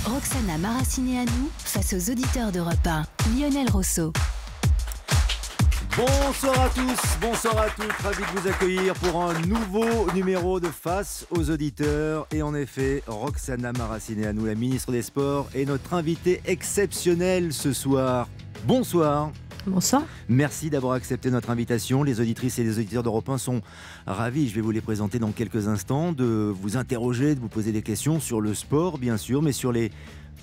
Roxana Maracineanu face aux auditeurs d'Europe 1. Lionel Rousseau. Bonsoir à tous, bonsoir à toutes, ravi de vous accueillir pour un nouveau numéro de Face aux auditeurs. Et en effet, Roxana Maracineanu, la ministre des Sports, est notre invitée exceptionnelle ce soir. Bonsoir. Bonsoir. Merci d'avoir accepté notre invitation. Les auditrices et les auditeurs d'Europe 1 sont ravis, je vais vous les présenter dans quelques instants, de vous interroger, de vous poser des questions sur le sport bien sûr, mais sur les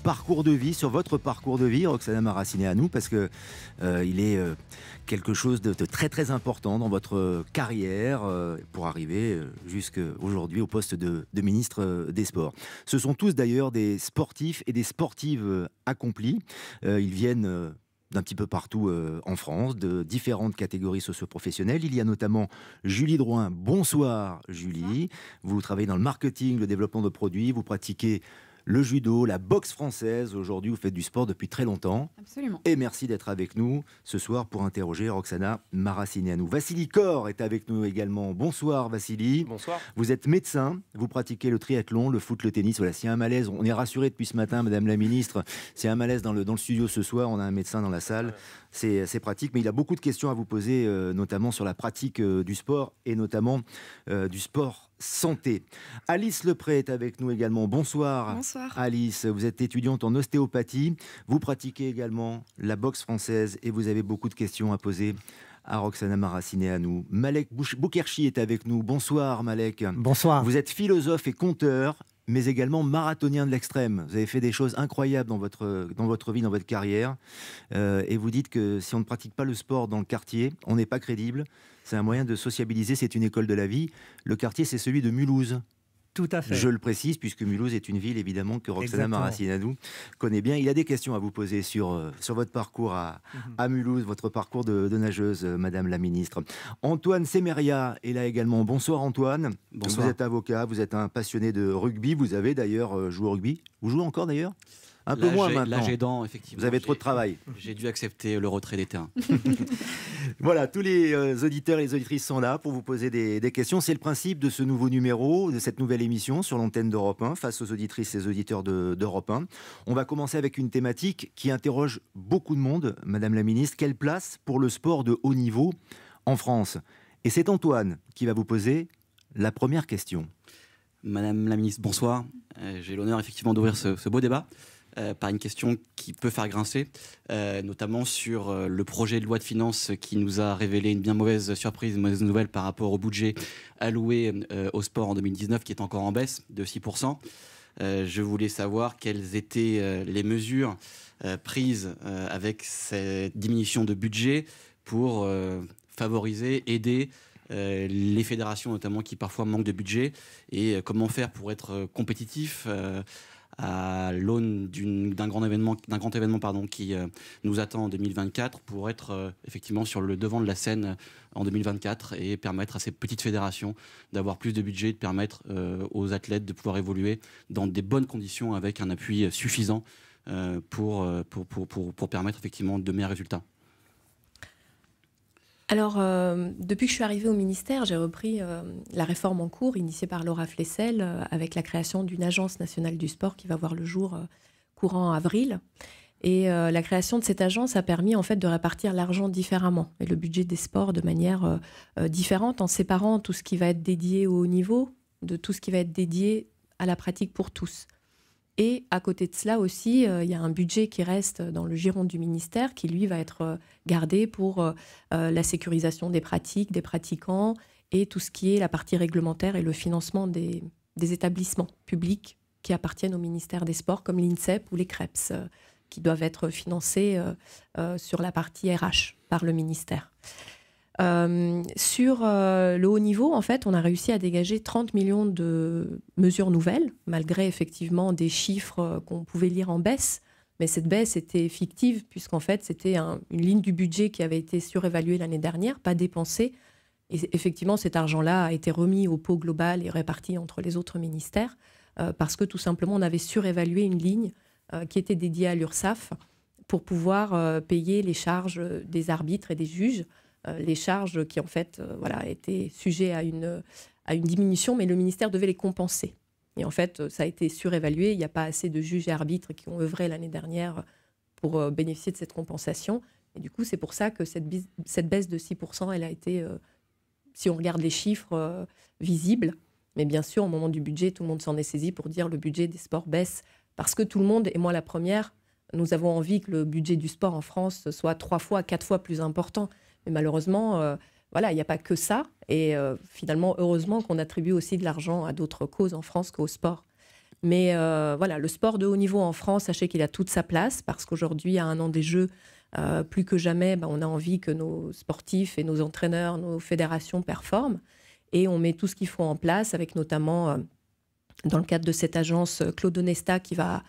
parcours de vie, sur votre parcours de vie, Roxana Maracineanu, parce que il est quelque chose de très très important dans votre carrière pour arriver jusqu'aujourd'hui au poste de ministre des Sports. Ce sont tous d'ailleurs des sportifs et des sportives accomplis. Ils viennent d'un petit peu partout en France, de différentes catégories socio-professionnelles. Il y a notamment Julie Drouin. Bonsoir Julie. Vous travaillez dans le marketing, le développement de produits, vous pratiquez le judo, la boxe française. Aujourd'hui, vous faites du sport depuis très longtemps. Absolument. Et merci d'être avec nous ce soir pour interroger Roxana Maracineanu. Vassili Kor est avec nous également. Bonsoir Vassili. Bonsoir. Vous êtes médecin, vous pratiquez le triathlon, le foot, le tennis. Voilà, s'il y a un malaise, on est rassuré depuis ce matin, Madame la Ministre. S'il y a un malaise dans le studio ce soir, on a un médecin dans la salle. C'est pratique, mais il a beaucoup de questions à vous poser, notamment sur la pratique du sport et notamment du sport santé. Alice Lepré est avec nous également. Bonsoir. Bonsoir. Alice, vous êtes étudiante en ostéopathie. Vous pratiquez également la boxe française et vous avez beaucoup de questions à poser à Roxana Maracineanu. Malek Boukerchi est avec nous. Bonsoir Malek. Bonsoir. Vous êtes philosophe et conteur, mais également marathonien de l'extrême. Vous avez fait des choses incroyables dans votre vie, dans votre carrière. Et vous dites que si on ne pratique pas le sport dans le quartier, on n'est pas crédible. C'est un moyen de sociabiliser, c'est une école de la vie. Le quartier, c'est celui de Mulhouse. Tout à fait. Je le précise, puisque Mulhouse est une ville, évidemment, que Roxana Maracineanu connaît bien. Il a des questions à vous poser sur votre parcours à Mulhouse, votre parcours de nageuse, Madame la Ministre. Antoine Semeria est là également. Bonsoir Antoine. Bonsoir. Vous êtes avocat, vous êtes un passionné de rugby. Vous avez d'ailleurs joué au rugby. Vous jouez encore d'ailleurs ? Un peu moins maintenant. L'âge aidant, effectivement. Vous avez trop de travail. J'ai dû accepter le retrait des terrains. Voilà, tous les auditeurs et les auditrices sont là pour vous poser des questions. C'est le principe de ce nouveau numéro, de cette nouvelle émission sur l'antenne d'Europe 1, face aux auditrices et aux auditeurs d'Europe 1. On va commencer avec une thématique qui interroge beaucoup de monde, Madame la Ministre. Quelle place pour le sport de haut niveau en France ? Et c'est Antoine qui va vous poser la première question. Madame la Ministre, bonsoir. J'ai l'honneur effectivement d'ouvrir ce beau débat par une question qui peut faire grincer, notamment sur le projet de loi de finances qui nous a révélé une bien mauvaise surprise, une mauvaise nouvelle par rapport au budget alloué au sport en 2019 qui est encore en baisse de 6%. Je voulais savoir quelles étaient les mesures prises avec cette diminution de budget pour favoriser, aider les fédérations notamment qui parfois manquent de budget et comment faire pour être compétitif à l'aune d'un grand événement qui nous attend en 2024 pour être effectivement sur le devant de la scène en 2024 et permettre à ces petites fédérations d'avoir plus de budget, de permettre aux athlètes de pouvoir évoluer dans des bonnes conditions avec un appui suffisant pour permettre effectivement de meilleurs résultats. Alors, depuis que je suis arrivée au ministère, j'ai repris la réforme en cours initiée par Laura Flessel avec la création d'une agence nationale du sport qui va voir le jour courant avril. Et la création de cette agence a permis en fait de répartir l'argent différemment et le budget des sports de manière différente en séparant tout ce qui va être dédié au haut niveau de tout ce qui va être dédié à la pratique pour tous. Et à côté de cela aussi, il y a un budget qui reste dans le giron du ministère qui, lui, va être gardé pour la sécurisation des pratiques, des pratiquants et tout ce qui est la partie réglementaire et le financement des établissements publics qui appartiennent au ministère des Sports, comme l'INSEP ou les CREPS, qui doivent être financés sur la partie RH par le ministère. Sur le haut niveau, en fait, on a réussi à dégager 30 millions de mesures nouvelles, malgré effectivement des chiffres qu'on pouvait lire en baisse. Mais cette baisse était fictive, puisqu'en fait, c'était une ligne du budget qui avait été surévaluée l'année dernière, pas dépensée. Et effectivement, cet argent-là a été remis au pot global et réparti entre les autres ministères, parce que tout simplement, on avait surévalué une ligne qui était dédiée à l'URSSAF pour pouvoir payer les charges des arbitres et des juges, les charges qui en fait étaient sujets à une diminution, mais le ministère devait les compenser. Et en fait, ça a été surévalué. Il n'y a pas assez de juges et arbitres qui ont œuvré l'année dernière pour bénéficier de cette compensation. Et du coup, c'est pour ça que cette baisse de 6%, elle a été, si on regarde les chiffres, visible. Mais bien sûr, au moment du budget, tout le monde s'en est saisi pour dire le budget des sports baisse. Parce que tout le monde, et moi la première, nous avons envie que le budget du sport en France soit 3 fois, 4 fois plus important. Mais malheureusement, voilà, il n'y a pas que ça. Et finalement, heureusement qu'on attribue aussi de l'argent à d'autres causes en France qu'au sport. Mais voilà, le sport de haut niveau en France, sachez qu'il a toute sa place parce qu'aujourd'hui, à 1 an des Jeux, plus que jamais, on a envie que nos sportifs et nos entraîneurs, nos fédérations performent. Et on met tout ce qu'il faut en place, avec notamment, dans le cadre de cette agence, Claude Onesta, qui va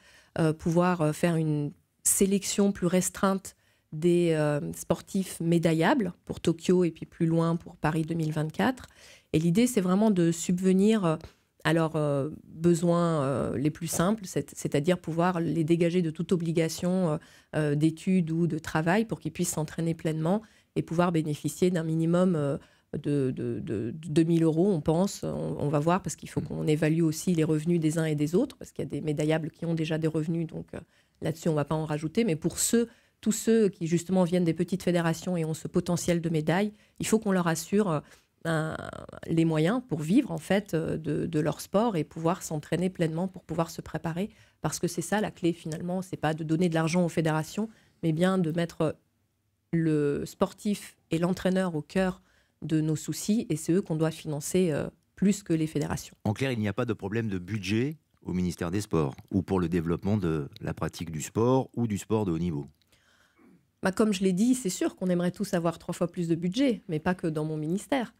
pouvoir faire une sélection plus restreinte des sportifs médaillables pour Tokyo et puis plus loin pour Paris 2024. Et l'idée, c'est vraiment de subvenir à leurs besoins les plus simples, c'est-à-dire pouvoir les dégager de toute obligation d'études ou de travail pour qu'ils puissent s'entraîner pleinement et pouvoir bénéficier d'un minimum de 2 000 €, on pense. On va voir, parce qu'il faut qu'on évalue aussi les revenus des uns et des autres, parce qu'il y a des médaillables qui ont déjà des revenus, donc là-dessus, on ne va pas en rajouter. Mais pour tous ceux qui, justement, viennent des petites fédérations et ont ce potentiel de médaille, il faut qu'on leur assure les moyens pour vivre, en fait, de leur sport et pouvoir s'entraîner pleinement pour pouvoir se préparer. Parce que c'est ça, la clé, finalement. Ce n'est pas de donner de l'argent aux fédérations, mais bien de mettre le sportif et l'entraîneur au cœur de nos soucis, et c'est eux qu'on doit financer plus que les fédérations. En clair, il n'y a pas de problème de budget au ministère des Sports ou pour le développement de la pratique du sport ou du sport de haut niveau. Comme je l'ai dit, c'est sûr qu'on aimerait tous avoir 3 fois plus de budget, mais pas que dans mon ministère.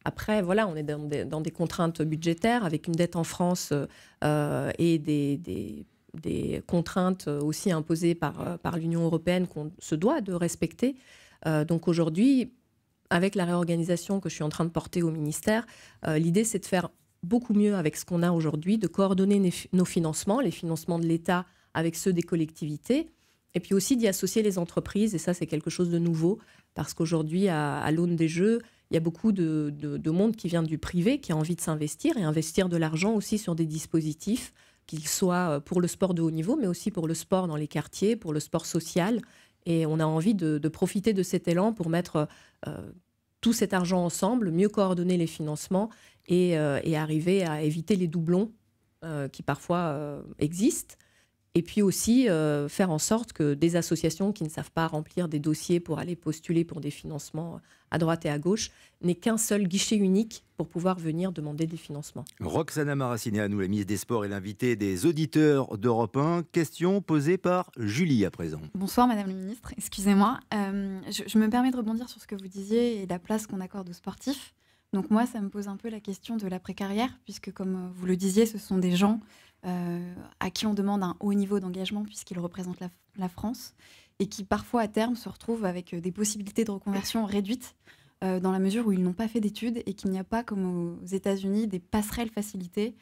Après, voilà, on est dans des contraintes budgétaires, avec une dette en France et des contraintes aussi imposées par l'Union européenne qu'on se doit de respecter. Donc aujourd'hui, avec la réorganisation que je suis en train de porter au ministère, l'idée, c'est de faire beaucoup mieux avec ce qu'on a aujourd'hui, de coordonner nos financements, les financements de l'État avec ceux des collectivités, et puis aussi d'y associer les entreprises. Et ça, c'est quelque chose de nouveau, parce qu'aujourd'hui, à l'aune des Jeux, il y a beaucoup de monde qui vient du privé, qui a envie de s'investir, et investir de l'argent aussi sur des dispositifs, qu'ils soient pour le sport de haut niveau, mais aussi pour le sport dans les quartiers, pour le sport social. Et on a envie de profiter de cet élan pour mettre tout cet argent ensemble, mieux coordonner les financements et arriver à éviter les doublons qui parfois existent. Et puis aussi faire en sorte que des associations qui ne savent pas remplir des dossiers pour aller postuler pour des financements à droite et à gauche n'aient qu'un seul guichet unique pour pouvoir venir demander des financements. Roxana Maracineanu, la ministre des Sports et l'invitée des auditeurs d'Europe 1. Question posée par Julie à présent. Bonsoir Madame la Ministre, excusez-moi. Je me permets de rebondir sur ce que vous disiez et la place qu'on accorde aux sportifs. Donc moi, ça me pose un peu la question de l'après-carrière, puisque comme vous le disiez, ce sont des gens à qui on demande un haut niveau d'engagement puisqu'ils représentent la France et qui parfois à terme se retrouvent avec des possibilités de reconversion réduites dans la mesure où ils n'ont pas fait d'études et qu'il n'y a pas, comme aux États-Unis, des passerelles facilitées,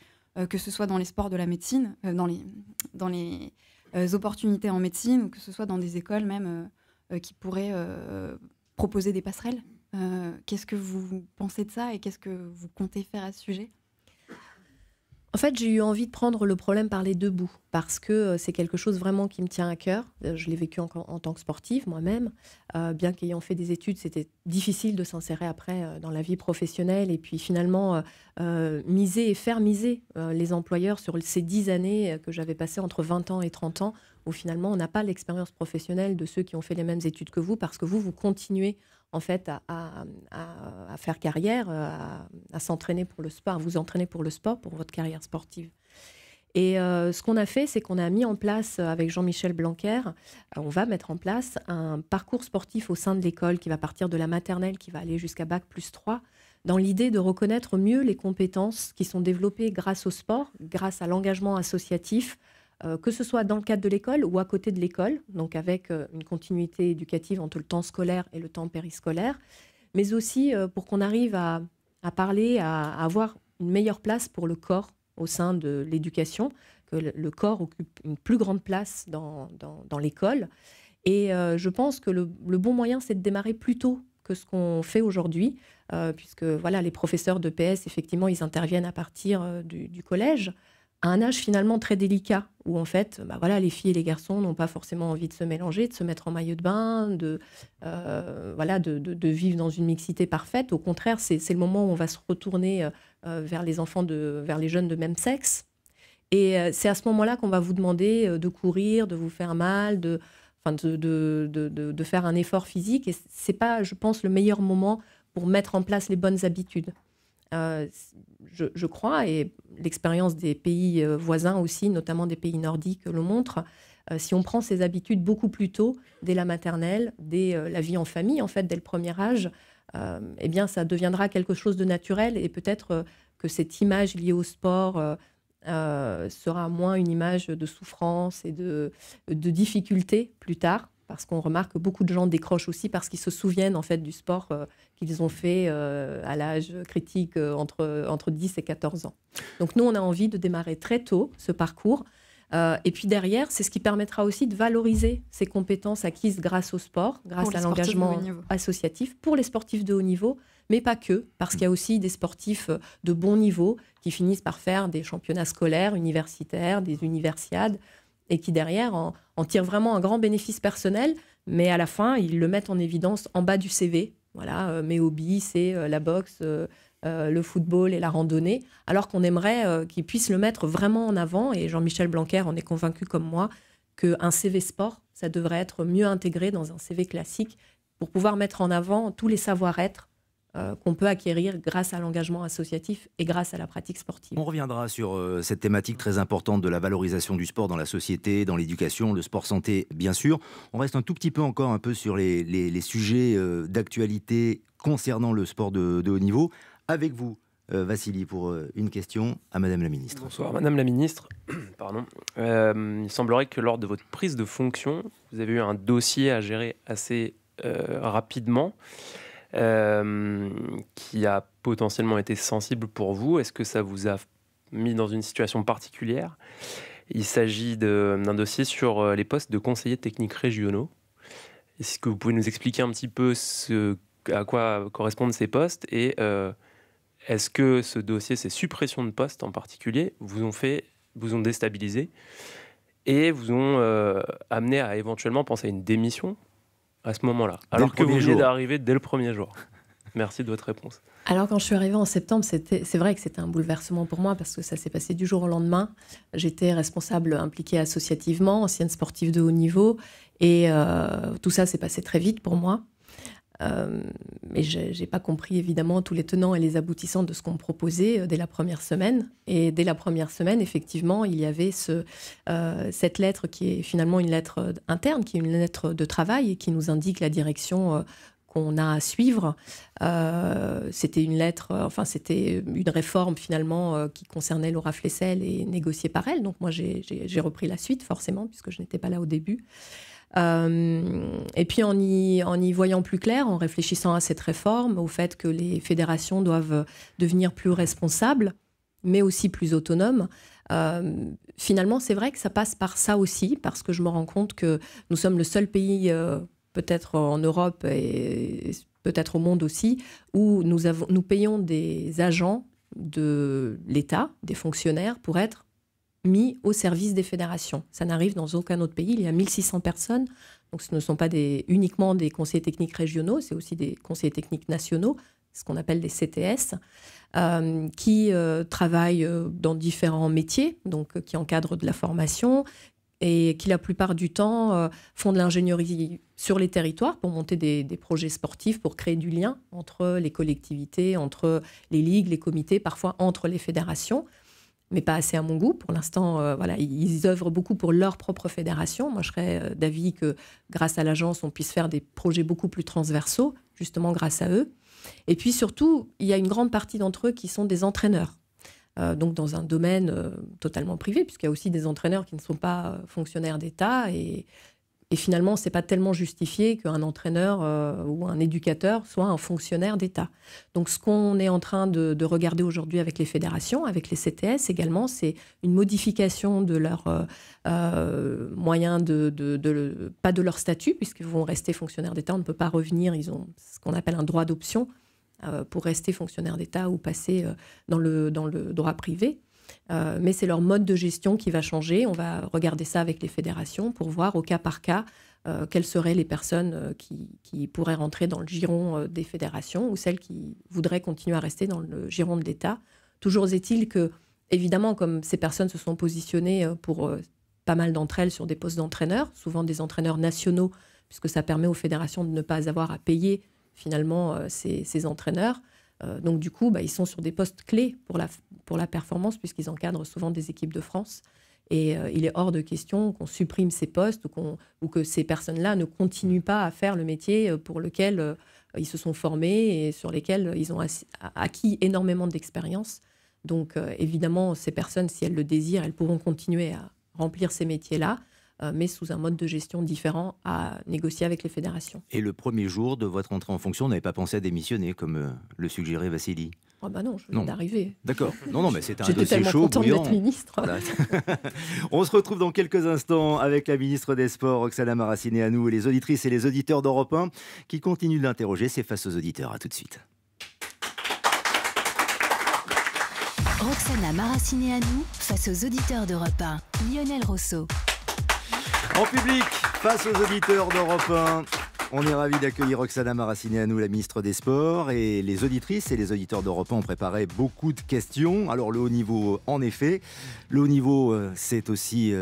que ce soit dans les sports de la médecine, dans les opportunités en médecine, ou que ce soit dans des écoles même qui pourraient proposer des passerelles. Qu'est-ce que vous pensez de ça et qu'est-ce que vous comptez faire à ce sujet ? En fait, j'ai eu envie de prendre le problème par les deux bouts, parce que c'est quelque chose vraiment qui me tient à cœur. Je l'ai vécu en tant que sportive moi-même. Bien qu'ayant fait des études, c'était difficile de s'insérer après dans la vie professionnelle. Et puis finalement, miser et faire miser les employeurs sur ces 10 années que j'avais passées entre 20 ans et 30 ans, où finalement, on n'a pas l'expérience professionnelle de ceux qui ont fait les mêmes études que vous, parce que vous continuez en fait à faire carrière, à s'entraîner pour le sport, à vous entraîner pour le sport, pour votre carrière sportive. Et ce qu'on a fait, c'est qu'on a mis en place, avec Jean-Michel Blanquer, on va mettre en place un parcours sportif au sein de l'école qui va partir de la maternelle, qui va aller jusqu'à Bac+3, dans l'idée de reconnaître mieux les compétences qui sont développées grâce au sport, grâce à l'engagement associatif, que ce soit dans le cadre de l'école ou à côté de l'école, donc avec une continuité éducative entre le temps scolaire et le temps périscolaire, mais aussi pour qu'on arrive à parler, à avoir une meilleure place pour le corps au sein de l'éducation, que le corps occupe une plus grande place dans l'école. Et je pense que le bon moyen, c'est de démarrer plus tôt que ce qu'on fait aujourd'hui, puisque voilà, les professeurs de PS, effectivement, ils interviennent à partir du collège. à un âge finalement très délicat, où en fait, voilà, les filles et les garçons n'ont pas forcément envie de se mélanger, de se mettre en maillot de bain, de vivre dans une mixité parfaite. Au contraire, c'est le moment où on va se retourner vers les vers les jeunes de même sexe. Et c'est à ce moment-là qu'on va vous demander de courir, de vous faire mal, de faire un effort physique. Et c'est pas, je pense, le meilleur moment pour mettre en place les bonnes habitudes. Je crois, et l'expérience des pays voisins aussi, notamment des pays nordiques, le montre, si on prend ces habitudes beaucoup plus tôt, dès la maternelle, dès la vie en famille, en fait, dès le premier âge, eh bien, ça deviendra quelque chose de naturel, et peut-être que cette image liée au sport sera moins une image de souffrance et de difficulté plus tard, parce qu'on remarque que beaucoup de gens décrochent aussi parce qu'ils se souviennent en fait du sport qu'ils ont fait à l'âge critique entre 10 et 14 ans. Donc nous, on a envie de démarrer très tôt ce parcours. Et puis derrière, c'est ce qui permettra aussi de valoriser ces compétences acquises grâce au sport, grâce à l'engagement associatif pour les sportifs de haut niveau, mais pas que, parce qu'il y a aussi des sportifs de bon niveau qui finissent par faire des championnats scolaires, universitaires, des universiades, et qui derrière en tirent vraiment un grand bénéfice personnel, mais à la fin, ils le mettent en évidence en bas du CV. Voilà, mes hobbies, c'est la boxe, le football et la randonnée, alors qu'on aimerait qu'ils puissent le mettre vraiment en avant. Et Jean-Michel Blanquer en est convaincu comme moi qu'un CV sport, ça devrait être mieux intégré dans un CV classique pour pouvoir mettre en avant tous les savoir-être qu'on peut acquérir grâce à l'engagement associatif et grâce à la pratique sportive. On reviendra sur cette thématique très importante de la valorisation du sport dans la société, dans l'éducation, le sport santé, bien sûr. On reste un tout petit peu encore un peu sur les sujets d'actualité concernant le sport de haut niveau. Avec vous, Vassili, pour une question à Madame la Ministre. Bonsoir, Madame la Ministre. Pardon. Il semblerait que lors de votre prise de fonction, vous avez eu un dossier à gérer assez rapidement. Qui a potentiellement été sensible pour vous. Est-ce que ça vous a mis dans une situation particulière? Il s'agit d'un dossier sur les postes de conseillers techniques régionaux. Est-ce que vous pouvez nous expliquer un petit peu à quoi correspondent ces postes, et est-ce que ce dossier, ces suppressions de postes en particulier, vous ont déstabilisé et vous ont amené à éventuellement penser à une démission à ce moment-là, alors que vous venez d'arriver dès le premier jour? Merci de votre réponse. Alors, quand je suis arrivée en septembre, c'est vrai que c'était un bouleversement pour moi parce que ça s'est passé du jour au lendemain. J'étais responsable impliquée associativement, ancienne sportive de haut niveau, et tout ça s'est passé très vite pour moi. Mais je n'ai pas compris évidemment tous les tenants et les aboutissants de ce qu'on me proposait dès la première semaine. Et dès la première semaine, effectivement, il y avait cette lettre qui est finalement une lettre interne, qui est une lettre de travail et qui nous indique la direction qu'on a à suivre. C'était une lettre, c'était une réforme finalement qui concernait Laura Flessel et négociée par elle. Donc moi, j'ai repris la suite forcément, puisque je n'étais pas là au début. Et puis en y voyant plus clair, en réfléchissant à cette réforme, au fait que les fédérations doivent devenir plus responsables, mais aussi plus autonomes, finalement c'est vrai que ça passe par ça aussi, parce que je me rends compte que nous sommes le seul pays, peut-être en Europe et peut-être au monde aussi, où nous payons des agents de l'État, des fonctionnaires, pour être mis au service des fédérations. Ça n'arrive dans aucun autre pays. Il y a 1600 personnes. Donc ce ne sont pas uniquement des conseillers techniques régionaux, c'est aussi des conseillers techniques nationaux, ce qu'on appelle des CTS, qui travaillent dans différents métiers, donc qui encadrent de la formation et qui, la plupart du temps, font de l'ingénierie sur les territoires pour monter des projets sportifs, pour créer du lien entre les collectivités, entre les ligues, les comités, parfois entre les fédérations, mais pas assez à mon goût. Pour l'instant, ils œuvrent beaucoup pour leur propre fédération. Moi, je serais d'avis que grâce à l'agence, on puisse faire des projets beaucoup plus transversaux, justement grâce à eux. Et puis surtout, il y a une grande partie d'entre eux qui sont des entraîneurs. Donc dans un domaine totalement privé, puisqu'il y a aussi des entraîneurs qui ne sont pas fonctionnaires d'État. Et finalement, ce n'est pas tellement justifié qu'un entraîneur ou un éducateur soit un fonctionnaire d'État. Donc ce qu'on est en train de regarder aujourd'hui avec les fédérations, avec les CTS également, c'est une modification de leur moyen pas de leur statut, puisqu'ils vont rester fonctionnaires d'État. On ne peut pas revenir, ils ont ce qu'on appelle un droit d'option pour rester fonctionnaire d'État ou passer dans le droit privé. Mais c'est leur mode de gestion qui va changer. On va regarder ça avec les fédérations pour voir au cas par cas quelles seraient les personnes qui pourraient rentrer dans le giron des fédérations ou celles qui voudraient continuer à rester dans le giron de l'État. Toujours est-il que, évidemment, comme ces personnes se sont positionnées pour pas mal d'entre elles sur des postes d'entraîneurs, souvent des entraîneurs nationaux, puisque ça permet aux fédérations de ne pas avoir à payer finalement ces entraîneurs. Donc du coup, ils sont sur des postes clés pour la performance, puisqu'ils encadrent souvent des équipes de France. Et il est hors de question qu'on supprime ces postes ou que ces personnes-là ne continuent pas à faire le métier pour lequel ils se sont formés et sur lesquels ils ont acquis énormément d'expérience. Donc évidemment, ces personnes, si elles le désirent, elles pourront continuer à remplir ces métiers-là, mais sous un mode de gestion différent à négocier avec les fédérations. Et le premier jour de votre entrée en fonction, vous n'avez pas pensé à démissionner, comme le suggérait Vassili? Oh non, je venais d'arriver. D'accord. Non, mais c'était un J'étais dossier tellement chaud, contente bouillant. d'être ministre. Voilà. On se retrouve dans quelques instants avec la ministre des Sports, Roxana Maracineanu, et les auditrices et les auditeurs d'Europe 1 qui continuent de l'interroger. C'est Face aux auditeurs. À tout de suite. Roxana Maracineanu, face aux auditeurs d'Europe 1. Lionel Rousseau. En public, face aux auditeurs d'Europe 1. On est ravis d'accueillir Roxana Maracineanu, la ministre des Sports, et les auditrices et les auditeurs d'Europe 1 ont préparé beaucoup de questions. Alors le haut niveau, en effet. Le haut niveau, c'est aussi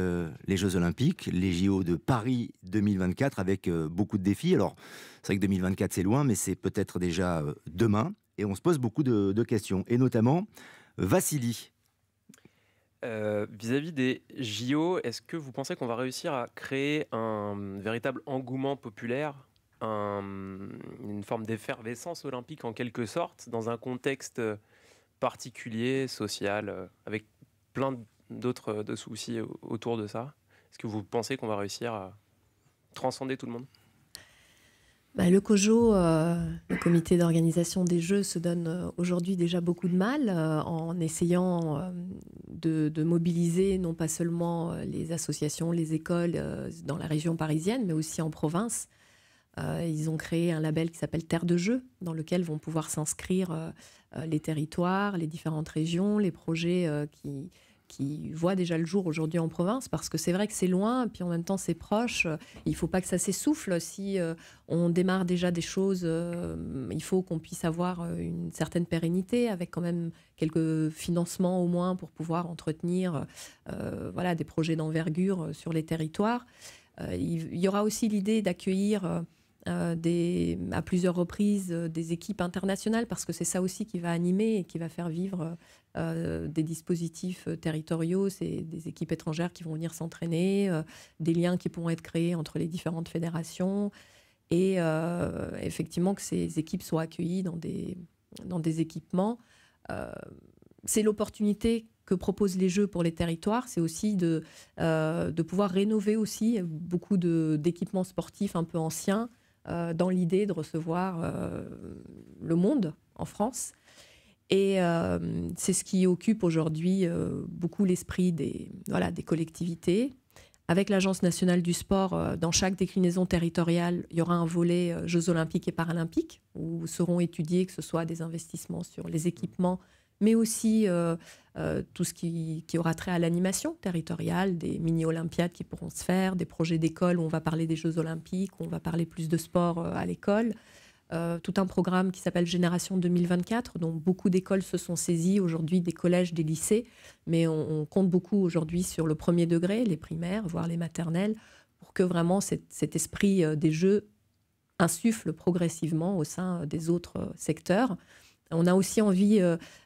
les Jeux Olympiques, les JO de Paris 2024, avec beaucoup de défis. Alors c'est vrai que 2024 c'est loin, mais c'est peut-être déjà demain. Et on se pose beaucoup de questions, et notamment Vassili. Vis-à-vis des JO, est-ce que vous pensez qu'on va réussir à créer un véritable engouement populaire, une forme d'effervescence olympique en quelque sorte, dans un contexte particulier, social, avec plein d'autres soucis autour de ça? Est-ce que vous pensez qu'on va réussir à transcender tout le monde? Le COJO, le comité d'organisation des Jeux, se donne aujourd'hui déjà beaucoup de mal en essayant de mobiliser non pas seulement les associations, les écoles dans la région parisienne, mais aussi en province. Ils ont créé un label qui s'appelle Terre de Jeux, dans lequel vont pouvoir s'inscrire les territoires, les différentes régions, les projets qui voient déjà le jour aujourd'hui en province, parce que c'est vrai que c'est loin, puis en même temps c'est proche. Il ne faut pas que ça s'essouffle. Si on démarre déjà des choses, il faut qu'on puisse avoir une certaine pérennité, avec quand même quelques financements au moins pour pouvoir entretenir des projets d'envergure sur les territoires. Il y aura aussi l'idée d'accueillir à plusieurs reprises des équipes internationales, parce que c'est ça aussi qui va animer et qui va faire vivre des dispositifs territoriaux. C'est des équipes étrangères qui vont venir s'entraîner, des liens qui pourront être créés entre les différentes fédérations, et effectivement que ces équipes soient accueillies dans des équipements. C'est l'opportunité que proposent les Jeux pour les territoires, c'est aussi de pouvoir rénover aussi beaucoup d'équipements sportifs un peu anciens, dans l'idée de recevoir le monde en France. Et c'est ce qui occupe aujourd'hui beaucoup l'esprit des collectivités. Avec l'Agence nationale du sport, dans chaque déclinaison territoriale, il y aura un volet Jeux olympiques et paralympiques, où seront étudiés que ce soit des investissements sur les équipements, mais aussi tout ce qui aura trait à l'animation territoriale, des mini-olympiades qui pourront se faire, des projets d'école où on va parler des Jeux olympiques, où on va parler plus de sport à l'école. Tout un programme qui s'appelle Génération 2024, dont beaucoup d'écoles se sont saisies aujourd'hui, des collèges, des lycées, mais on compte beaucoup aujourd'hui sur le premier degré, les primaires, voire les maternelles, pour que vraiment cet esprit des Jeux insuffle progressivement au sein des autres secteurs. On a aussi envie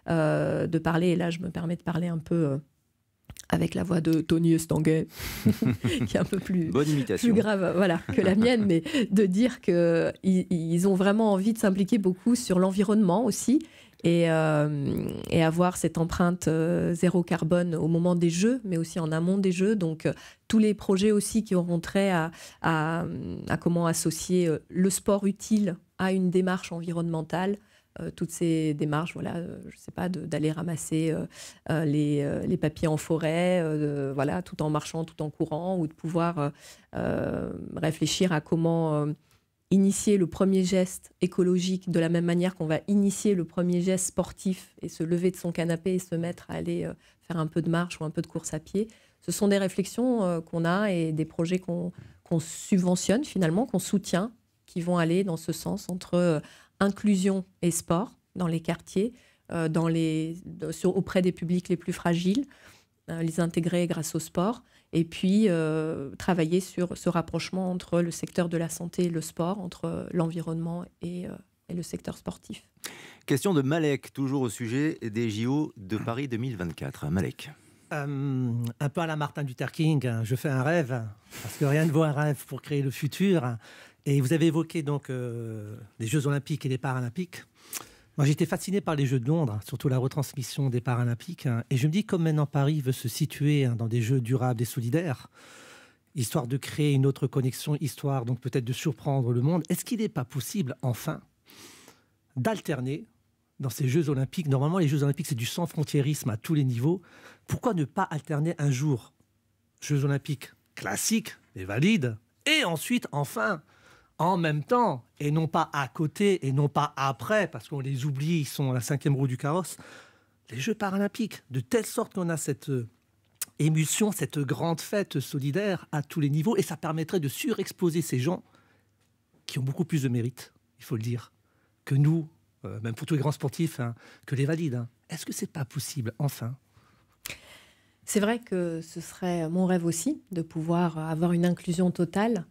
de parler, et là je me permets de parler un peu avec la voix de Tony Estanguet, qui est un peu plus grave que la mienne, mais de dire qu'ils ont vraiment envie de s'impliquer beaucoup sur l'environnement aussi, et avoir cette empreinte zéro carbone au moment des Jeux, mais aussi en amont des Jeux. Donc tous les projets aussi qui auront trait à comment associer le sport utile à une démarche environnementale. Toutes ces démarches, je ne sais pas, d'aller ramasser les papiers en forêt, tout en marchant, tout en courant, ou de pouvoir réfléchir à comment initier le premier geste écologique de la même manière qu'on va initier le premier geste sportif et se lever de son canapé et se mettre à aller faire un peu de marche ou un peu de course à pied. Ce sont des réflexions qu'on a et des projets qu'on subventionne finalement, qu'on soutient, qui vont aller dans ce sens entre inclusion et sport dans les quartiers, auprès des publics les plus fragiles, les intégrer grâce au sport, et puis travailler sur ce rapprochement entre le secteur de la santé et le sport, entre l'environnement et le secteur sportif. Question de Malek, toujours au sujet des JO de Paris 2024. Malek. Un peu à la Martin Luther King, je fais un rêve, parce que rien ne vaut un rêve pour créer le futur. Et vous avez évoqué donc les Jeux Olympiques et les Paralympiques. Moi, j'étais fasciné par les Jeux de Londres, surtout la retransmission des Paralympiques. Et je me dis, comme maintenant Paris veut se situer dans des Jeux durables et solidaires, histoire de créer une autre connexion, histoire donc peut-être de surprendre le monde, est-ce qu'il n'est pas possible, enfin, d'alterner dans ces Jeux Olympiques? Normalement, les Jeux Olympiques, c'est du sans-frontiérisme à tous les niveaux. Pourquoi ne pas alterner un jour Jeux Olympiques classiques et valides, et ensuite, enfin, en même temps, et non pas à côté, et non pas après, parce qu'on les oublie, ils sont à la 5e roue du carrosse, les Jeux Paralympiques, de telle sorte qu'on a cette émulsion, cette grande fête solidaire à tous les niveaux, et ça permettrait de surexposer ces gens qui ont beaucoup plus de mérite, il faut le dire, que nous, même pour tous les grands sportifs, que les valides. Est-ce que c'est pas possible, enfin? C'est vrai que ce serait mon rêve aussi, de pouvoir avoir une inclusion totale.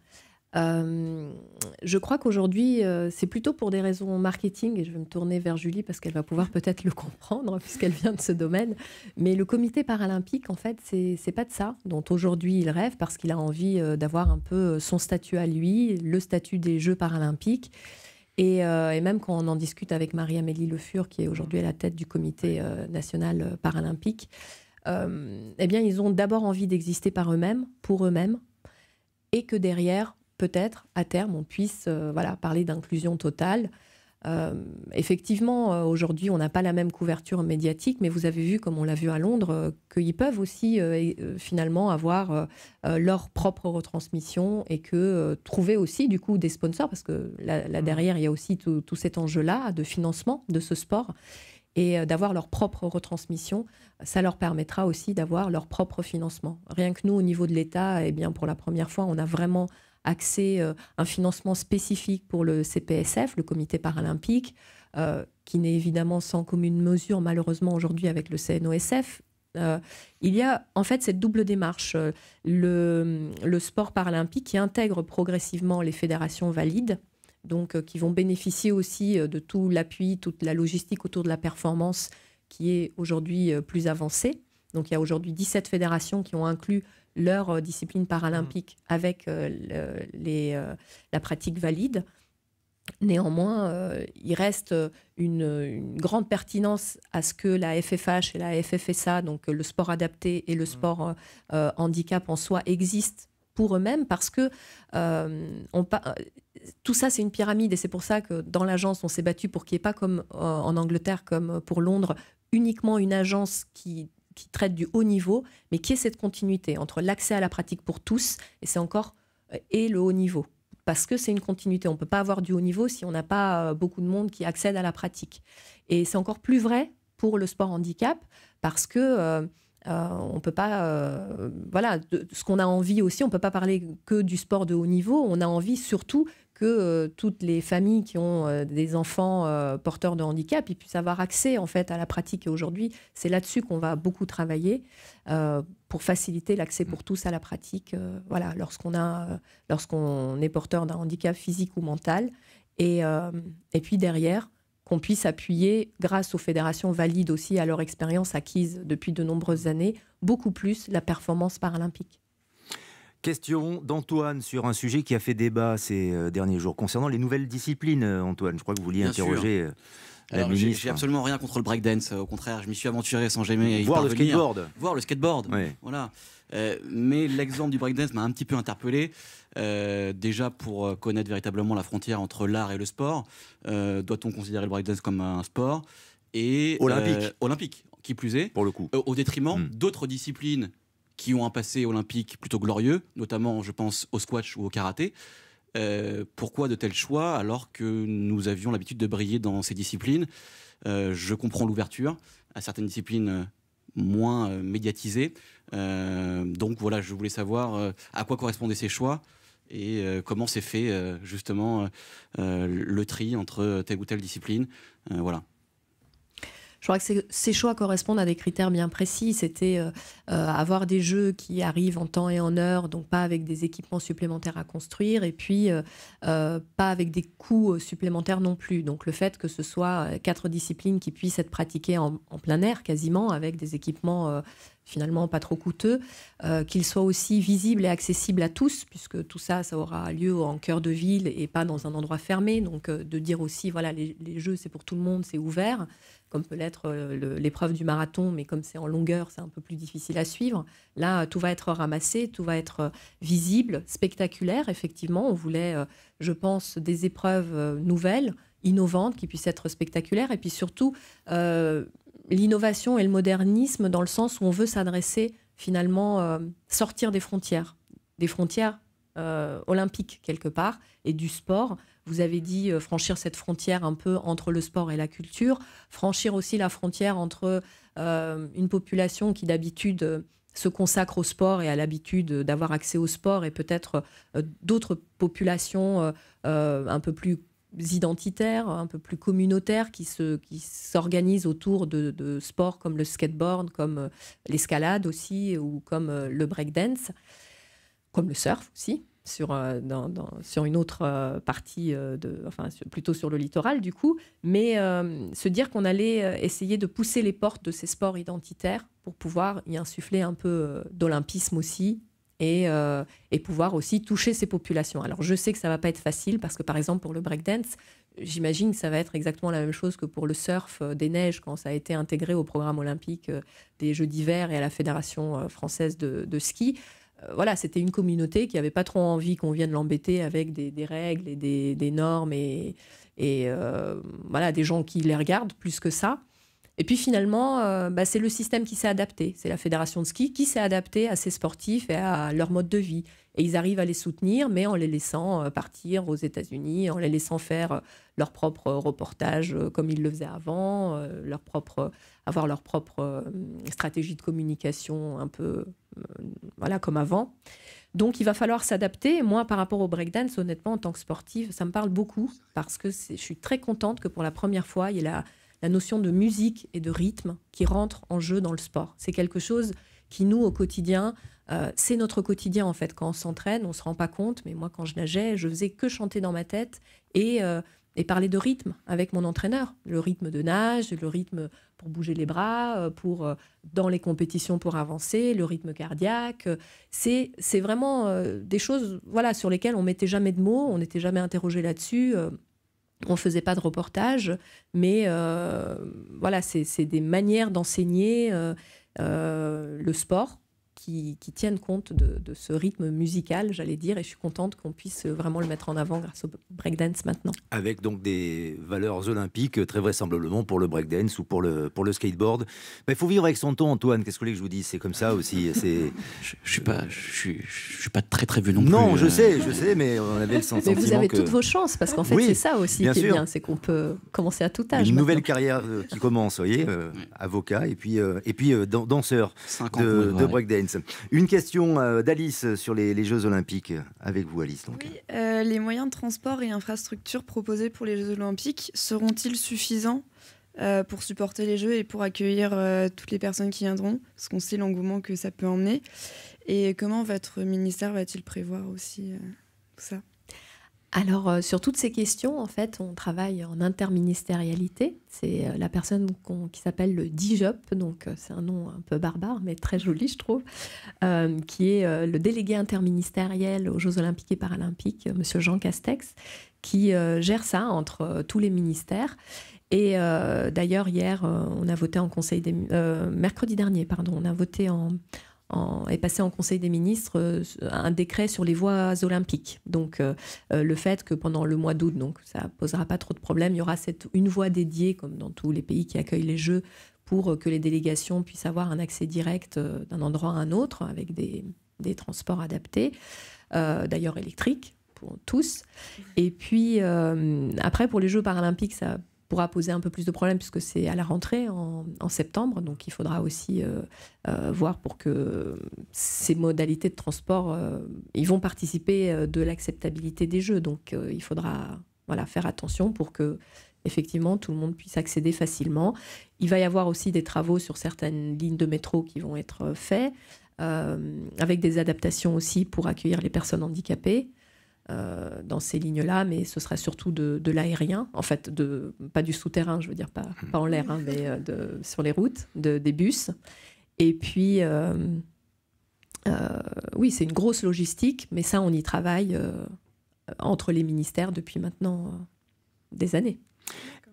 Je crois qu'aujourd'hui, c'est plutôt pour des raisons marketing, et je vais me tourner vers Julie parce qu'elle va pouvoir peut-être le comprendre puisqu'elle vient de ce domaine. Mais le comité paralympique, en fait, c'est pas de ça dont aujourd'hui il rêve, parce qu'il a envie d'avoir un peu son statut à lui, le statut des Jeux paralympiques. Et même quand on en discute avec Marie-Amélie Le Fur, qui est aujourd'hui à la tête du comité national paralympique, eh bien, ils ont d'abord envie d'exister par eux-mêmes, pour eux-mêmes, et que derrière, peut-être, à terme, on puisse parler d'inclusion totale. Effectivement, aujourd'hui, on n'a pas la même couverture médiatique, mais vous avez vu, comme on l'a vu à Londres, qu'ils peuvent aussi finalement avoir leur propre retransmission, et que trouver aussi du coup des sponsors, parce que là derrière, il y a aussi tout cet enjeu-là de financement de ce sport, et d'avoir leur propre retransmission, ça leur permettra aussi d'avoir leur propre financement. Rien que nous, au niveau de l'État, eh bien, pour la première fois, on a vraiment accès un financement spécifique pour le CPSF, le Comité paralympique, qui n'est évidemment sans commune mesure, malheureusement, aujourd'hui avec le CNOSF. Il y a en fait cette double démarche, le sport paralympique qui intègre progressivement les fédérations valides, donc qui vont bénéficier aussi de tout l'appui, toute la logistique autour de la performance qui est aujourd'hui plus avancée. Donc il y a aujourd'hui 17 fédérations qui ont inclus leur discipline paralympique avec la pratique valide. Néanmoins, il reste une grande pertinence à ce que la FFH et la FFSA, donc le sport adapté et le sport handicap en soi, existent pour eux-mêmes, parce que tout ça, c'est une pyramide, et c'est pour ça que dans l'agence, on s'est battu pour qu'il n'y ait pas, comme en Angleterre, comme pour Londres, uniquement une agence qui traite du haut niveau, mais qui ait cette continuité entre l'accès à la pratique pour tous, et le haut niveau. Parce que c'est une continuité. On ne peut pas avoir du haut niveau si on n'a pas beaucoup de monde qui accède à la pratique. Et c'est encore plus vrai pour le sport handicap, parce que on peut pas... ce qu'on a envie aussi, on ne peut pas parler que du sport de haut niveau. On a envie surtout que toutes les familles qui ont des enfants porteurs de handicap, ils puissent avoir accès en fait à la pratique. Et aujourd'hui, c'est là-dessus qu'on va beaucoup travailler pour faciliter l'accès pour tous à la pratique. Lorsqu'on est porteur d'un handicap physique ou mental, et puis derrière, qu'on puisse appuyer, grâce aux fédérations valides aussi, à leur expérience acquise depuis de nombreuses années, beaucoup plus la performance paralympique. Question d'Antoine sur un sujet qui a fait débat ces derniers jours, concernant les nouvelles disciplines. Antoine, je crois que vous vouliez interroger la ministre. J'ai absolument rien contre le breakdance, au contraire, je m'y suis aventuré sans jamais voir le skateboard. Voir le skateboard, oui. Voilà. Mais l'exemple du breakdance m'a un petit peu interpellé. Déjà pour connaître véritablement la frontière entre l'art et le sport. Doit-on considérer le breakdance comme un sport olympique, qui plus est, pour le coup, au détriment d'autres disciplines qui ont un passé olympique plutôt glorieux, notamment je pense au squash ou au karaté, Pourquoi de tels choix alors que nous avions l'habitude de briller dans ces disciplines? Je comprends l'ouverture à certaines disciplines moins médiatisées. Donc voilà, je voulais savoir à quoi correspondaient ces choix et comment s'est fait justement le tri entre telle ou telle discipline. Voilà. Je crois que ces choix correspondent à des critères bien précis. C'était avoir des jeux qui arrivent en temps et en heure, donc pas avec des équipements supplémentaires à construire, et puis pas avec des coûts supplémentaires non plus. Donc le fait que ce soit 4 disciplines qui puissent être pratiquées en plein air quasiment, avec des équipements finalement pas trop coûteux, qu'ils soient aussi visibles et accessibles à tous, puisque tout ça, ça aura lieu en cœur de ville et pas dans un endroit fermé. Donc de dire aussi, voilà, les jeux, c'est pour tout le monde, c'est ouvert, comme peut l'être l'épreuve du marathon, mais comme c'est en longueur, c'est un peu plus difficile à suivre. Là, tout va être ramassé, tout va être visible, spectaculaire. Effectivement, on voulait, je pense, des épreuves nouvelles, innovantes, qui puissent être spectaculaires, et puis surtout l'innovation et le modernisme dans le sens où on veut s'adresser finalement, sortir des frontières olympiques quelque part, et du sport. Vous avez dit franchir cette frontière un peu entre le sport et la culture, franchir aussi la frontière entre une population qui d'habitude se consacre au sport et a l'habitude d'avoir accès au sport, et peut-être d'autres populations un peu plus identitaires, un peu plus communautaires, qui s'organisent autour de sports comme le skateboard, comme l'escalade aussi, ou comme le breakdance, comme le surf aussi, sur une autre partie, plutôt sur le littoral du coup, mais se dire qu'on allait essayer de pousser les portes de ces sports identitaires pour pouvoir y insuffler un peu d'olympisme aussi, et pouvoir aussi toucher ces populations. Alors je sais que ça ne va pas être facile, parce que par exemple pour le breakdance, j'imagine que ça va être exactement la même chose que pour le surf des neiges, quand ça a été intégré au programme olympique des Jeux d'hiver et à la Fédération française de ski. Voilà, c'était une communauté qui n'avait pas trop envie qu'on vienne l'embêter avec des règles et des normes, et voilà, des gens qui les regardent plus que ça. Et puis finalement, c'est le système qui s'est adapté. C'est la fédération de ski qui s'est adaptée à ces sportifs et à leur mode de vie. Et ils arrivent à les soutenir, mais en les laissant partir aux États-Unis, en les laissant faire leur propre reportage comme ils le faisaient avant, avoir leur propre stratégie de communication un peu voilà, comme avant. Donc il va falloir s'adapter. Moi, par rapport au breakdance, honnêtement, en tant que sportive, ça me parle beaucoup, parce que je suis très contente que pour la première fois, il y ait la notion de musique et de rythme qui rentre en jeu dans le sport. C'est quelque chose qui, nous, au quotidien, c'est notre quotidien, en fait. Quand on s'entraîne, on ne se rend pas compte, mais moi, quand je nageais, je faisais que chanter dans ma tête et parler de rythme avec mon entraîneur. Le rythme de nage, le rythme pour bouger les bras, dans les compétitions pour avancer, le rythme cardiaque. C'est vraiment des choses, voilà, sur lesquelles on ne mettait jamais de mots, on n'était jamais interrogé là-dessus. On ne faisait pas de reportage, mais voilà, c'est des manières d'enseigner le sport qui tiennent compte de ce rythme musical, j'allais dire, et je suis contente qu'on puisse vraiment le mettre en avant grâce au breakdance maintenant. Avec donc des valeurs olympiques, très vraisemblablement pour le breakdance ou pour le skateboard. Il faut vivre avec son temps, Antoine, qu'est-ce que vous voulez que je vous dise? C'est comme ça aussi. Je suis pas très très vieux non plus. Non, je sais, mais on avait le sentiment que... Mais vous avez toutes vos chances, parce qu'en fait, c'est ça aussi qui est bien, c'est qu'on peut commencer à tout âge. Une nouvelle carrière qui commence, vous voyez, avocat, et puis danseur de breakdance. Une question d'Alice sur les Jeux Olympiques. Avec vous, Alice. Donc. Oui, les moyens de transport et infrastructures proposés pour les Jeux Olympiques seront-ils suffisants pour supporter les Jeux et pour accueillir toutes les personnes qui viendront? Parce qu'on sait l'engouement que ça peut emmener. Et comment votre ministère va-t-il prévoir aussi tout ça? Alors, sur toutes ces questions, en fait, on travaille en interministérialité. C'est la personne qui s'appelle le DIJOP, donc c'est un nom un peu barbare, mais très joli, je trouve, qui est le délégué interministériel aux Jeux Olympiques et Paralympiques, Monsieur Jean Castex, qui gère ça entre tous les ministères. Et d'ailleurs, hier, on a voté en conseil mercredi dernier, pardon, on a voté est passé en Conseil des ministres un décret sur les voies olympiques. Donc, le fait que pendant le mois d'août, donc ça ne posera pas trop de problèmes, il y aura une voie dédiée, comme dans tous les pays qui accueillent les Jeux, pour que les délégations puissent avoir un accès direct d'un endroit à un autre, avec des transports adaptés, d'ailleurs électriques. pour tous. Et puis, après, pour les Jeux paralympiques, ça pourra poser un peu plus de problèmes puisque c'est à la rentrée en septembre. Donc, il faudra aussi voir pour que ces modalités de transport, ils vont participer de l'acceptabilité des Jeux. Donc, il faudra faire attention pour que, effectivement, tout le monde puisse accéder facilement. Il va y avoir aussi des travaux sur certaines lignes de métro qui vont être faits, avec des adaptations aussi pour accueillir les personnes handicapées. Dans ces lignes-là, mais ce sera surtout de l'aérien, en fait, pas du souterrain, je veux dire, pas en l'air, mais sur les routes, des bus. Et puis, oui, c'est une grosse logistique, mais ça, on y travaille entre les ministères depuis maintenant des années.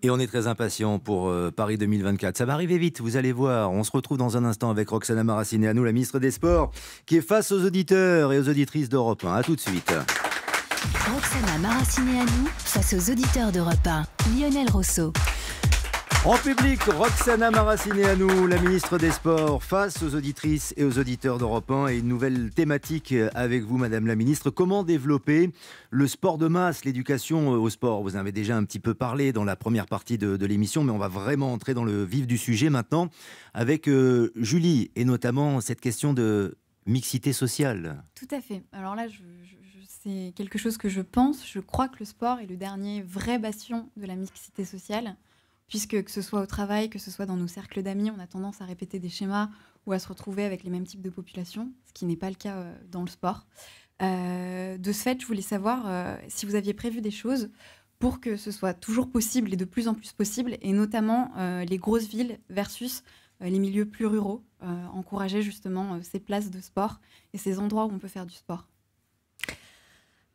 Et on est très impatient pour Paris 2024. Ça va arriver vite, vous allez voir. On se retrouve dans un instant avec Roxana Maracineanu, la ministre des Sports, qui est face aux auditeurs et aux auditrices d'Europe 1. A tout de suite. Roxana Maracineanu face aux auditeurs d'Europe 1. Lionel Rousseau. En public, Roxana Maracineanu, la ministre des Sports, face aux auditrices et aux auditeurs d'Europe 1. Et une nouvelle thématique avec vous, Madame la ministre. Comment développer le sport de masse, l'éducation au sport? Vous en avez déjà un petit peu parlé dans la première partie de l'émission, mais on va vraiment entrer dans le vif du sujet maintenant avec Julie, et notamment cette question de mixité sociale. Tout à fait. Alors là, c'est quelque chose que je pense. Je crois que le sport est le dernier vrai bastion de la mixité sociale, puisque que ce soit au travail, que ce soit dans nos cercles d'amis, on a tendance à répéter des schémas ou à se retrouver avec les mêmes types de populations, ce qui n'est pas le cas dans le sport. De ce fait, je voulais savoir si vous aviez prévu des choses pour que ce soit toujours possible et de plus en plus possible, et notamment les grosses villes versus les milieux plus ruraux, encourager justement ces places de sport et ces endroits où on peut faire du sport.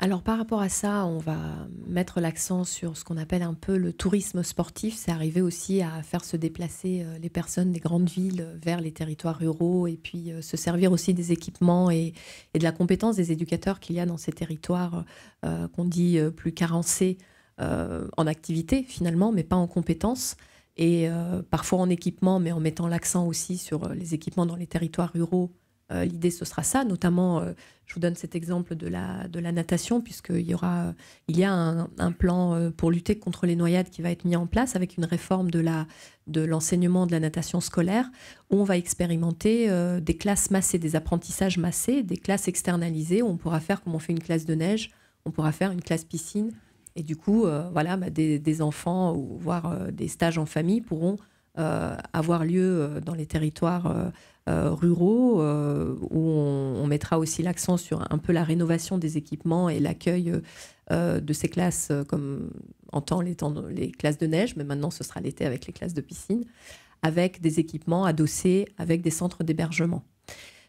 Alors par rapport à ça, on va mettre l'accent sur ce qu'on appelle un peu le tourisme sportif. C'est arrivé aussi à faire se déplacer les personnes des grandes villes vers les territoires ruraux, et puis se servir aussi des équipements et de la compétence des éducateurs qu'il y a dans ces territoires qu'on dit plus carencés en activité finalement, mais pas en compétences. Et parfois en équipement, mais en mettant l'accent aussi sur les équipements dans les territoires ruraux. L'idée, ce sera ça, notamment, je vous donne cet exemple de la natation, puisqu'il y a un plan pour lutter contre les noyades qui va être mis en place avec une réforme de l'enseignement de la natation scolaire, où on va expérimenter des classes massées, des apprentissages massés, des classes externalisées, où on pourra faire, comme on fait une classe de neige, on pourra faire une classe piscine. Et du coup, des enfants, ou voire des stages en famille pourront avoir lieu dans les territoires ruraux, où on mettra aussi l'accent sur un peu la rénovation des équipements et l'accueil de ces classes, comme en temps les classes de neige, mais maintenant ce sera l'été avec les classes de piscine, avec des équipements adossés, avec des centres d'hébergement.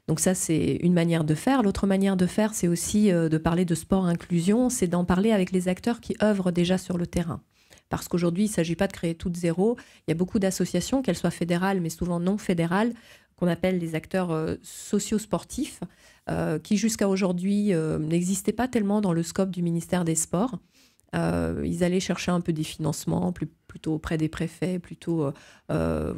Donc ça, c'est une manière de faire. L'autre manière de faire, c'est aussi de parler de sport inclusion, c'est d'en parler avec les acteurs qui œuvrent déjà sur le terrain. Parce qu'aujourd'hui, il ne s'agit pas de créer tout de zéro. Il y a beaucoup d'associations, qu'elles soient fédérales, mais souvent non fédérales, qu'on appelle les acteurs socio-sportifs, qui jusqu'à aujourd'hui n'existaient pas tellement dans le scope du ministère des Sports. Ils allaient chercher un peu des financements, plutôt auprès des préfets, plutôt dans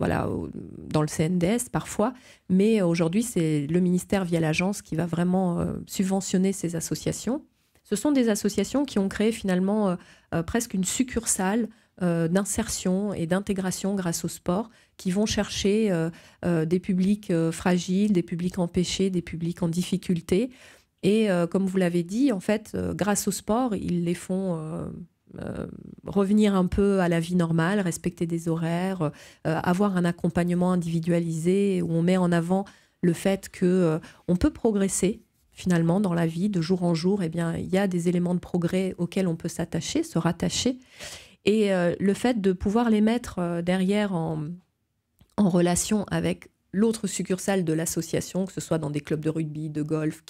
le CNDS parfois. Mais aujourd'hui, c'est le ministère via l'agence qui va vraiment subventionner ces associations. Ce sont des associations qui ont créé finalement presque une succursale d'insertion et d'intégration grâce au sport, qui vont chercher des publics fragiles, des publics empêchés, des publics en difficulté. Et comme vous l'avez dit, en fait, grâce au sport, ils les font revenir un peu à la vie normale, respecter des horaires, avoir un accompagnement individualisé où on met en avant le fait qu'on peut progresser finalement dans la vie de jour en jour. Eh bien, il y a des éléments de progrès auxquels on peut s'attacher, se rattacher. Et le fait de pouvoir les mettre derrière en relation avec l'autre succursale de l'association, que ce soit dans des clubs de rugby, de golf,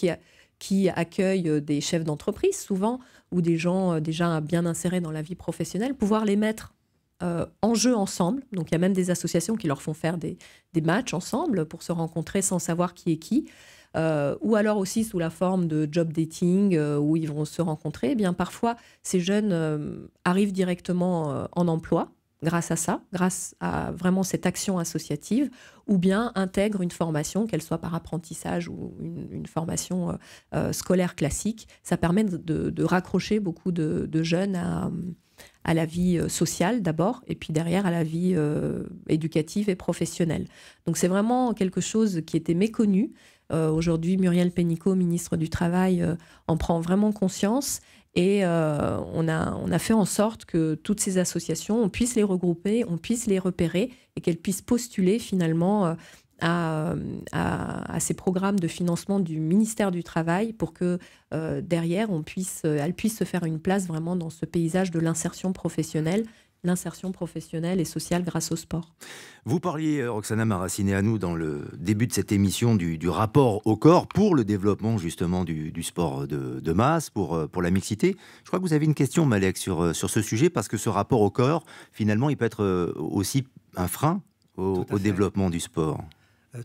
qui accueillent des chefs d'entreprise souvent, ou des gens déjà bien insérés dans la vie professionnelle, pouvoir les mettre en jeu ensemble. Donc il y a même des associations qui leur font faire des matchs ensemble pour se rencontrer sans savoir qui est qui. Ou alors aussi sous la forme de job dating où ils vont se rencontrer. Eh bien, parfois, ces jeunes arrivent directement en emploi grâce à ça, grâce à vraiment cette action associative, ou bien intègrent une formation, qu'elle soit par apprentissage ou une formation scolaire classique. Ça permet de raccrocher beaucoup de jeunes à la vie sociale d'abord, et puis derrière à la vie éducative et professionnelle. Donc c'est vraiment quelque chose qui était méconnu. Aujourd'hui, Muriel Pénicaud, ministre du Travail, en prend vraiment conscience. Et on a fait en sorte que toutes ces associations, on puisse les regrouper, on puisse les repérer et qu'elles puissent postuler finalement à ces programmes de financement du ministère du Travail pour que derrière, elles puissent se faire une place vraiment dans ce paysage de l'insertion professionnelle et sociale grâce au sport. Vous parliez, Roxana Maracineanu, dans le début de cette émission du rapport au corps pour le développement justement du sport de masse, pour la mixité. Je crois que vous avez une question, Malek, sur ce sujet, parce que ce rapport au corps, finalement, il peut être aussi un frein au développement du sport.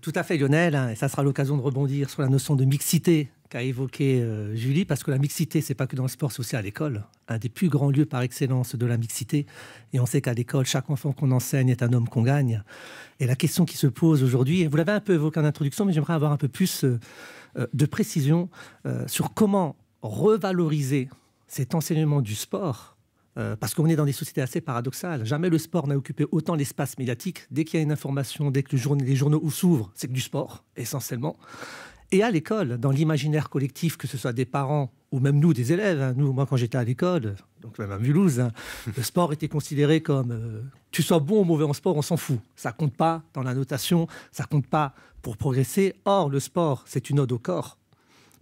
Tout à fait, Lionel, et ça sera l'occasion de rebondir sur la notion de mixité qu'a évoqué Julie, parce que la mixité, c'est pas que dans le sport, c'est aussi à l'école, un des plus grands lieux par excellence de la mixité. Et on sait qu'à l'école, chaque enfant qu'on enseigne est un homme qu'on gagne. Et la question qui se pose aujourd'hui, et vous l'avez un peu évoqué en introduction, mais j'aimerais avoir un peu plus de précision sur comment revaloriser cet enseignement du sport. Parce qu'on est dans des sociétés assez paradoxales. Jamais le sport n'a occupé autant l'espace médiatique. Dès qu'il y a une information, dès que les journaux s'ouvrent, c'est que du sport, essentiellement. Et à l'école, dans l'imaginaire collectif, que ce soit des parents ou même nous, des élèves, hein, moi, quand j'étais à l'école, donc même à Mulhouse, hein, le sport était considéré comme tu sois bon ou mauvais en sport, on s'en fout. Ça compte pas dans la notation, ça compte pas pour progresser. Or, le sport, c'est une ode au corps.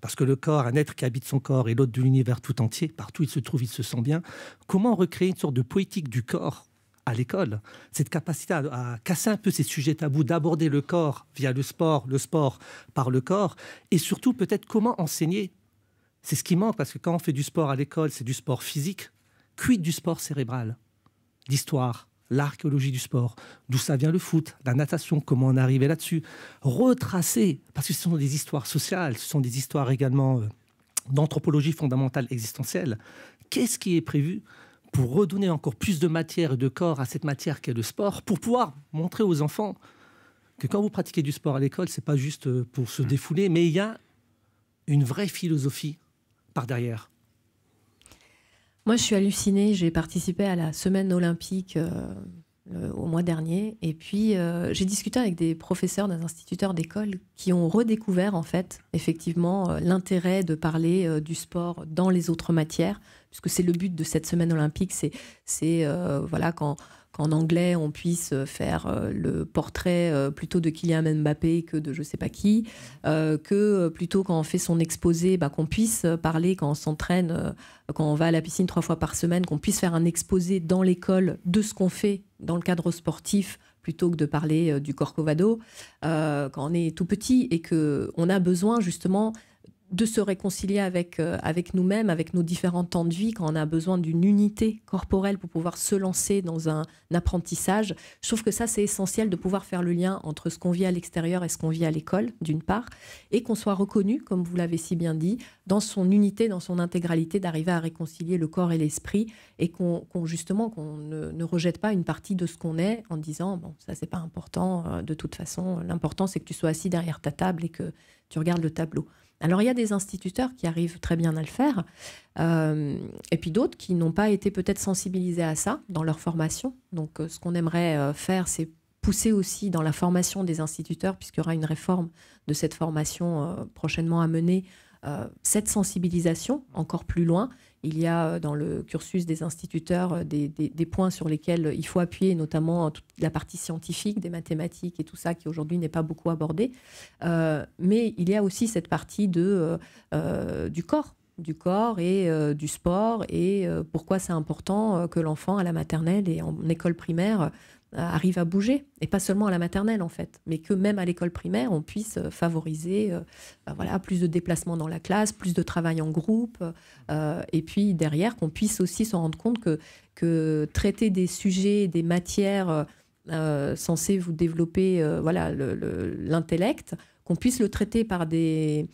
Parce que le corps, un être qui habite son corps et l'autre de l'univers tout entier, partout il se trouve, il se sent bien. Comment recréer une sorte de poétique du corps à l'école? Cette capacité à casser un peu ces sujets tabous, d'aborder le corps via le sport par le corps, et surtout peut-être comment enseigner. C'est ce qui manque, parce que quand on fait du sport à l'école, c'est du sport physique. Quid du sport cérébral? L'histoire, l'archéologie du sport, d'où ça vient le foot, la natation, comment on est arrivé là-dessus, retracer, parce que ce sont des histoires sociales, ce sont des histoires également d'anthropologie fondamentale existentielle. Qu'est-ce qui est prévu pour redonner encore plus de matière et de corps à cette matière qu'est le sport, pour pouvoir montrer aux enfants que quand vous pratiquez du sport à l'école, c'est pas juste pour se défouler, mais il y a une vraie philosophie par derrière. Moi, je suis hallucinée. J'ai participé à la semaine olympique au mois dernier. Et puis, j'ai discuté avec des professeurs, des instituteurs d'école qui ont redécouvert, en fait, effectivement, l'intérêt de parler du sport dans les autres matières, puisque c'est le but de cette semaine olympique. C'est voilà, qu'en anglais, on puisse faire le portrait plutôt de Kylian Mbappé que de je ne sais pas qui, que plutôt quand on fait son exposé, qu'on puisse parler quand on s'entraîne, quand on va à la piscine 3 fois par semaine, qu'on puisse faire un exposé dans l'école de ce qu'on fait dans le cadre sportif, plutôt que de parler du Corcovado, quand on est tout petit et qu'on a besoin justement de se réconcilier avec nous-mêmes, avec nos différents temps de vie, quand on a besoin d'une unité corporelle pour pouvoir se lancer dans un apprentissage. Je trouve que ça, c'est essentiel de pouvoir faire le lien entre ce qu'on vit à l'extérieur et ce qu'on vit à l'école, d'une part, et qu'on soit reconnu, comme vous l'avez si bien dit, dans son unité, dans son intégralité, d'arriver à réconcilier le corps et l'esprit, et qu'on ne rejette pas une partie de ce qu'on est en disant « bon, ça, c'est pas important, de toute façon, l'important, c'est que tu sois assis derrière ta table et que tu regardes le tableau ». Alors, il y a des instituteurs qui arrivent très bien à le faire, et puis d'autres qui n'ont pas été peut-être sensibilisés à ça dans leur formation. Donc, ce qu'on aimerait faire, c'est pousser aussi dans la formation des instituteurs, puisqu'il y aura une réforme de cette formation prochainement à mener, cette sensibilisation encore plus loin. Il y a dans le cursus des instituteurs des points sur lesquels il faut appuyer, notamment toute la partie scientifique, des mathématiques et tout ça, qui aujourd'hui n'est pas beaucoup abordée. Mais il y a aussi cette partie du corps et du sport, et pourquoi c'est important que l'enfant à la maternelle et en école primaire arrive à bouger, et pas seulement à la maternelle en fait, mais que même à l'école primaire, on puisse favoriser voilà, plus de déplacements dans la classe, plus de travail en groupe, et puis derrière, qu'on puisse aussi se rendre compte que traiter des sujets, des matières censées vous développer voilà, l'intellect, qu'on puisse le traiter par des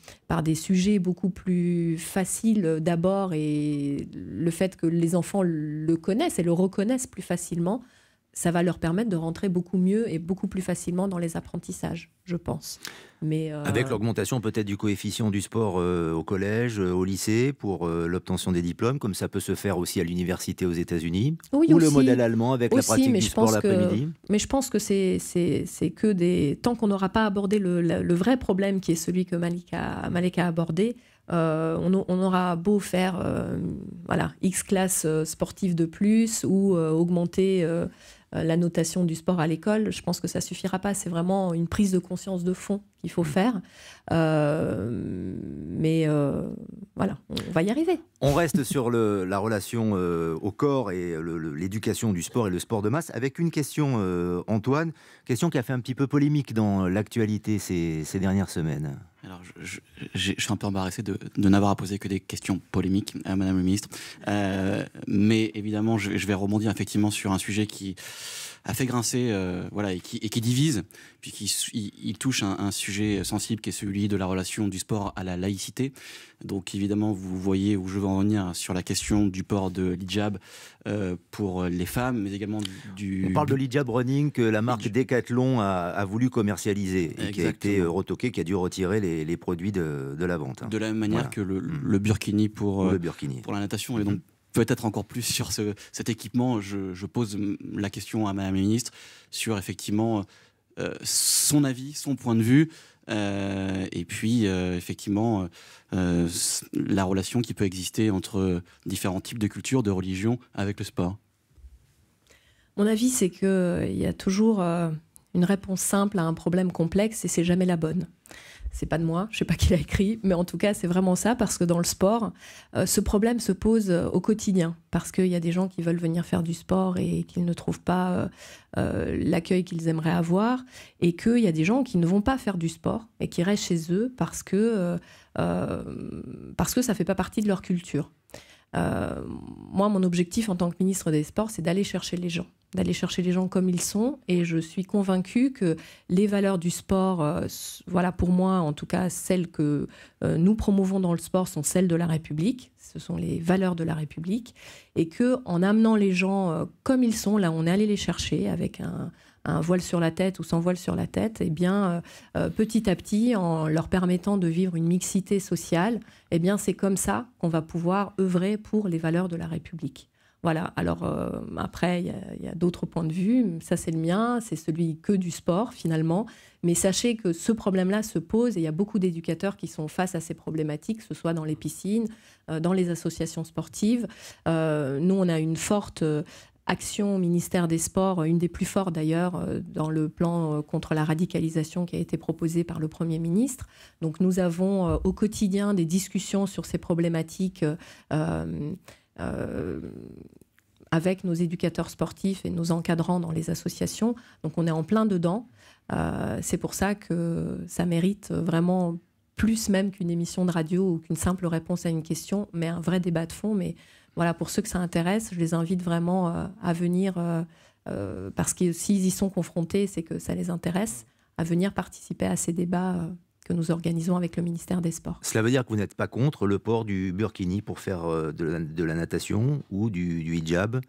sujets beaucoup plus faciles d'abord, et le fait que les enfants le connaissent et le reconnaissent plus facilement, ça va leur permettre de rentrer beaucoup mieux et beaucoup plus facilement dans les apprentissages, je pense. Mais avec l'augmentation peut-être du coefficient du sport au collège, au lycée, pour l'obtention des diplômes, comme ça peut se faire aussi à l'université aux États-Unis, oui, ou aussi, le modèle allemand avec la pratique du sport l'après-midi. Mais je pense que c'est que des... Tant qu'on n'aura pas abordé le vrai problème qui est celui que Malika a abordé, on aura beau faire X classes sportives de plus ou augmenter la notation du sport à l'école, je pense que ça ne suffira pas. C'est vraiment une prise de conscience de fond qu'il faut faire. Mais voilà, on va y arriver. On reste sur la relation au corps et l'éducation du sport et le sport de masse avec une question, Antoine, question qui a fait un petit peu polémique dans l'actualité ces dernières semaines. Alors, je suis un peu embarrassé de n'avoir à poser que des questions polémiques à Madame le Ministre. Mais évidemment, je vais rebondir effectivement sur un sujet qui a fait grincer et qui divise, puisqu'il touche un sujet sensible qui est celui de la relation du sport à la laïcité. Donc évidemment, vous voyez où je veux en venir sur la question du port de l'hijab pour les femmes, mais également On parle de l'hijab running que la marque Decathlon a voulu commercialiser et qui a été retoqué, qui a dû retirer les produits de la vente. De la même manière que le burkini pour la natation. Et donc peut-être encore plus sur cet équipement, je pose la question à Madame la Ministre sur effectivement son avis, son point de vue, et puis effectivement la relation qui peut exister entre différents types de cultures, de religions avec le sport. Mon avis, c'est qu'il y a toujours une réponse simple à un problème complexe et c'est jamais la bonne. C'est pas de moi, je sais pas qui l'a écrit, mais en tout cas, c'est vraiment ça, parce que dans le sport, ce problème se pose au quotidien, parce qu'il y a des gens qui veulent venir faire du sport et qu'ils ne trouvent pas l'accueil qu'ils aimeraient avoir, et qu'il y a des gens qui ne vont pas faire du sport et qui restent chez eux parce que ça fait pas partie de leur culture. Moi, mon objectif en tant que ministre des Sports, c'est d'aller chercher les gens comme ils sont, et je suis convaincue que les valeurs du sport, pour moi en tout cas, celles que nous promouvons dans le sport sont celles de la République, ce sont les valeurs de la République, et qu'en amenant les gens comme ils sont, là on est allé les chercher avec un voile sur la tête ou sans voile sur la tête, petit à petit, en leur permettant de vivre une mixité sociale, c'est comme ça qu'on va pouvoir œuvrer pour les valeurs de la République. Voilà, alors après, il y a d'autres points de vue. Ça, c'est le mien, c'est celui que du sport, finalement. Mais sachez que ce problème-là se pose et il y a beaucoup d'éducateurs qui sont face à ces problématiques, que ce soit dans les piscines, dans les associations sportives. Nous, on a une forte action au ministère des Sports, une des plus fortes d'ailleurs, dans le plan contre la radicalisation qui a été proposé par le Premier ministre. Donc, nous avons au quotidien des discussions sur ces problématiques avec nos éducateurs sportifs et nos encadrants dans les associations. Donc on est en plein dedans. C'est pour ça que ça mérite vraiment plus même qu'une émission de radio ou qu'une simple réponse à une question, mais un vrai débat de fond. Mais voilà, pour ceux que ça intéresse, je les invite vraiment à venir, parce que s'ils y sont confrontés, c'est que ça les intéresse, à venir participer à ces débats que nous organisons avec le ministère des Sports. Cela veut dire que vous n'êtes pas contre le port du burkini pour faire de la natation ou du hijab,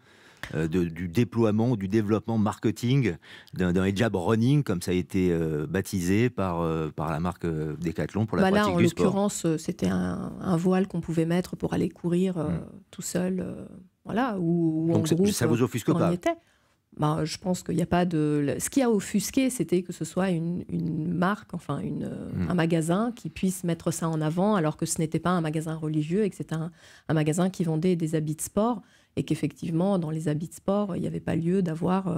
du déploiement ou du développement marketing d'un hijab running, comme ça a été baptisé par la marque Decathlon pour la pratique du sport. Là, en l'occurrence, c'était un voile qu'on pouvait mettre pour aller courir tout seul, ou donc en groupe. Ça vous offusque pas? Je pense qu'il n'y a pas de... Ce qui a offusqué, c'était que ce soit une marque, un magasin qui puisse mettre ça en avant, alors que ce n'était pas un magasin religieux et que c'était un magasin qui vendait des habits de sport, et qu'effectivement, dans les habits de sport, il n'y avait pas lieu d'avoir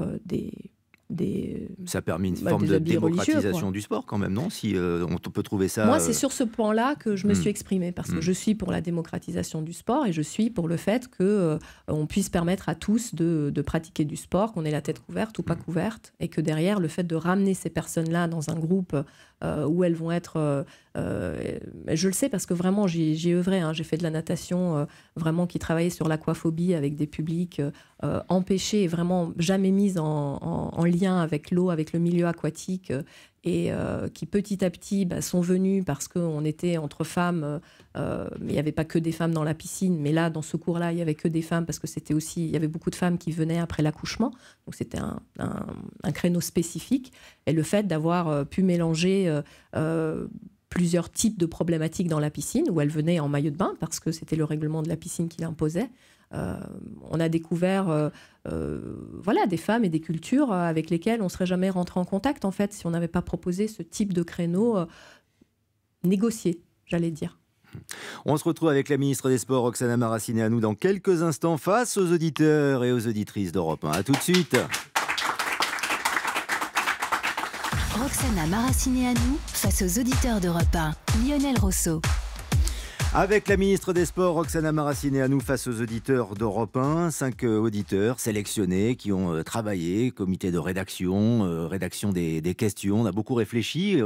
ça a permis une forme de démocratisation du sport quand même, non? Si on peut trouver ça... Moi, c'est sur ce point-là que je me suis exprimée, parce que je suis pour la démocratisation du sport et je suis pour le fait qu'on puisse permettre à tous de pratiquer du sport, qu'on ait la tête couverte ou pas couverte, et que derrière, le fait de ramener ces personnes-là dans un groupe où elles vont être... je le sais parce que vraiment, j'y ai œuvré. J'ai fait de la natation vraiment qui travaillait sur l'aquaphobie avec des publics empêchées et vraiment jamais mises en lien avec l'eau, avec le milieu aquatique, et qui petit à petit sont venues parce qu'on était entre femmes, mais il n'y avait pas que des femmes dans la piscine, mais là, dans ce cours-là, il n'y avait que des femmes parce que il y avait beaucoup de femmes qui venaient après l'accouchement, donc c'était un créneau spécifique. Et le fait d'avoir pu mélanger plusieurs types de problématiques dans la piscine, où elles venaient en maillot de bain, parce que c'était le règlement de la piscine qui l'imposait. On a découvert des femmes et des cultures avec lesquelles on ne serait jamais rentré en contact, en fait, si on n'avait pas proposé ce type de créneau négocié, j'allais dire. On se retrouve avec la ministre des Sports, Roxana Maracineanu, dans quelques instants, face aux auditeurs et aux auditrices d'Europe 1. À tout de suite. Roxana Maracineanu face aux auditeurs d'Europe 1. Lionel Rousseau. Avec la ministre des Sports, Roxana Maracineanu, face aux auditeurs d'Europe 1, 5 auditeurs sélectionnés qui ont travaillé, comité de rédaction, rédaction des questions. On a beaucoup réfléchi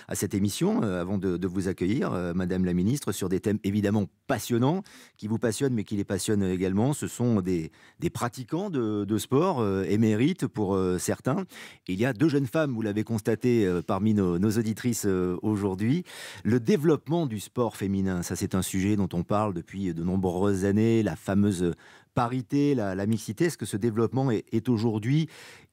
à cette émission avant de vous accueillir, Madame la ministre, sur des thèmes évidemment passionnants, qui vous passionnent mais qui les passionnent également. Ce sont des pratiquants de sport émérites pour certains. Il y a 2 jeunes femmes, vous l'avez constaté parmi nos auditrices aujourd'hui. Le développement du sport féminin, ça c'est un sujet dont on parle depuis de nombreuses années, la fameuse parité, la mixité. Est-ce que ce développement est aujourd'hui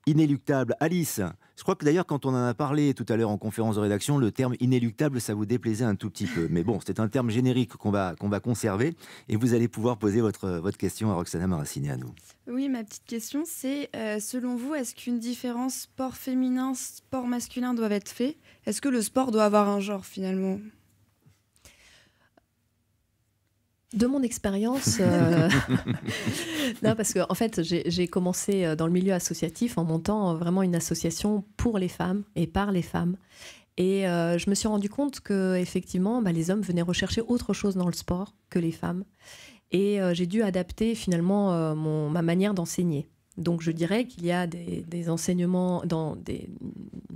inéluctable? Alice, je crois que d'ailleurs quand on en a parlé tout à l'heure en conférence de rédaction, le terme inéluctable, ça vous déplaisait un tout petit peu. Mais bon, c'est un terme générique qu'on va conserver et vous allez pouvoir poser votre question à Roxana Maracineanu. Oui, ma petite question, c'est selon vous, est-ce qu'une différence sport féminin, sport masculin doivent être faits? Est-ce que le sport doit avoir un genre finalement? De mon expérience, non, parce que en fait, j'ai commencé dans le milieu associatif en montant vraiment une association pour les femmes et par les femmes. Et je me suis rendu compte que effectivement, les hommes venaient rechercher autre chose dans le sport que les femmes. Et j'ai dû adapter finalement ma manière d'enseigner. Donc je dirais qu'il y a des enseignements dans des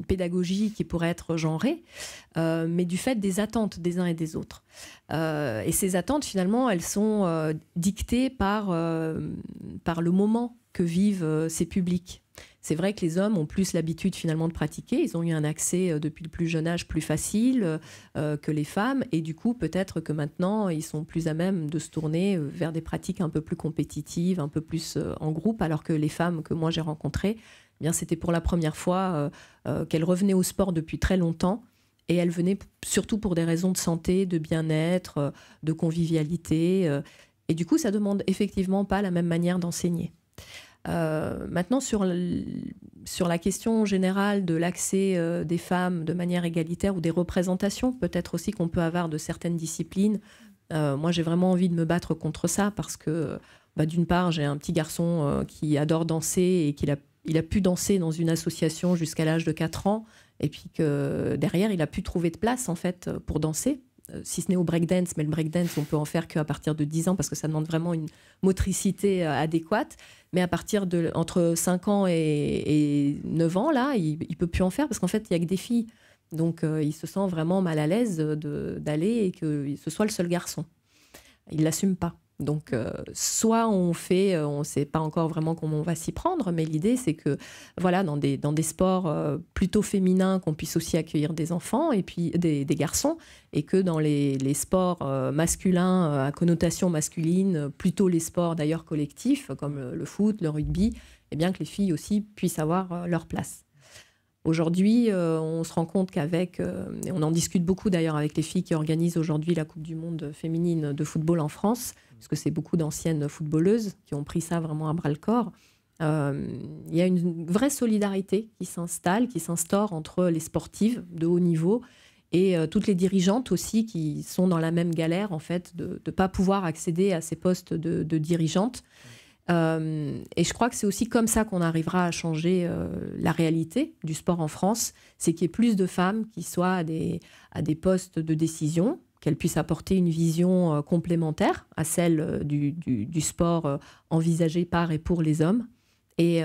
pédagogies qui pourraient être genrées, mais du fait des attentes des uns et des autres. Et ces attentes, finalement, elles sont dictées par le moment que vivent ces publics. C'est vrai que les hommes ont plus l'habitude finalement de pratiquer. Ils ont eu un accès depuis le plus jeune âge plus facile que les femmes. Et du coup, peut-être que maintenant, ils sont plus à même de se tourner vers des pratiques un peu plus compétitives, un peu plus en groupe. Alors que les femmes que moi j'ai rencontrées, eh bien, c'était pour la première fois qu'elles revenaient au sport depuis très longtemps. Et elles venaient surtout pour des raisons de santé, de bien-être, de convivialité. Et du coup, ça demande effectivement pas la même manière d'enseigner. Maintenant, sur la question générale de l'accès des femmes de manière égalitaire ou des représentations, peut-être aussi qu'on peut avoir de certaines disciplines. Moi, j'ai vraiment envie de me battre contre ça parce que, d'une part, j'ai un petit garçon qui adore danser et il a pu danser dans une association jusqu'à l'âge de 4 ans et puis que derrière, il a pu trouver de place en fait pour danser. Si ce n'est au breakdance, mais le breakdance, on peut en faire qu'à partir de 10 ans parce que ça demande vraiment une motricité adéquate. Mais à partir entre 5 ans et 9 ans, là, il ne peut plus en faire parce qu'en fait, il n'y a que des filles. Donc, il se sent vraiment mal à l'aise d'aller et que ce soit le seul garçon. Il ne l'assume pas. Donc, soit on ne sait pas encore vraiment comment on va s'y prendre, mais l'idée, c'est que, voilà, dans des sports plutôt féminins, qu'on puisse aussi accueillir des enfants et puis des garçons, et que dans les sports masculins à connotation masculine, plutôt les sports d'ailleurs collectifs, comme le foot, le rugby, eh bien que les filles aussi puissent avoir leur place. Aujourd'hui, on se rend compte et on en discute beaucoup d'ailleurs avec les filles qui organisent aujourd'hui la Coupe du Monde féminine de football en France, puisque c'est beaucoup d'anciennes footballeuses qui ont pris ça vraiment à bras-le-corps. Il y a une vraie solidarité qui s'instaure entre les sportives de haut niveau et toutes les dirigeantes aussi qui sont dans la même galère en fait de ne pas pouvoir accéder à ces postes de dirigeantes. Et je crois que c'est aussi comme ça qu'on arrivera à changer la réalité du sport en France, c'est qu'il y ait plus de femmes qui soient à des postes de décision, qu'elles puissent apporter une vision complémentaire à celle du sport envisagé par et pour les hommes. Et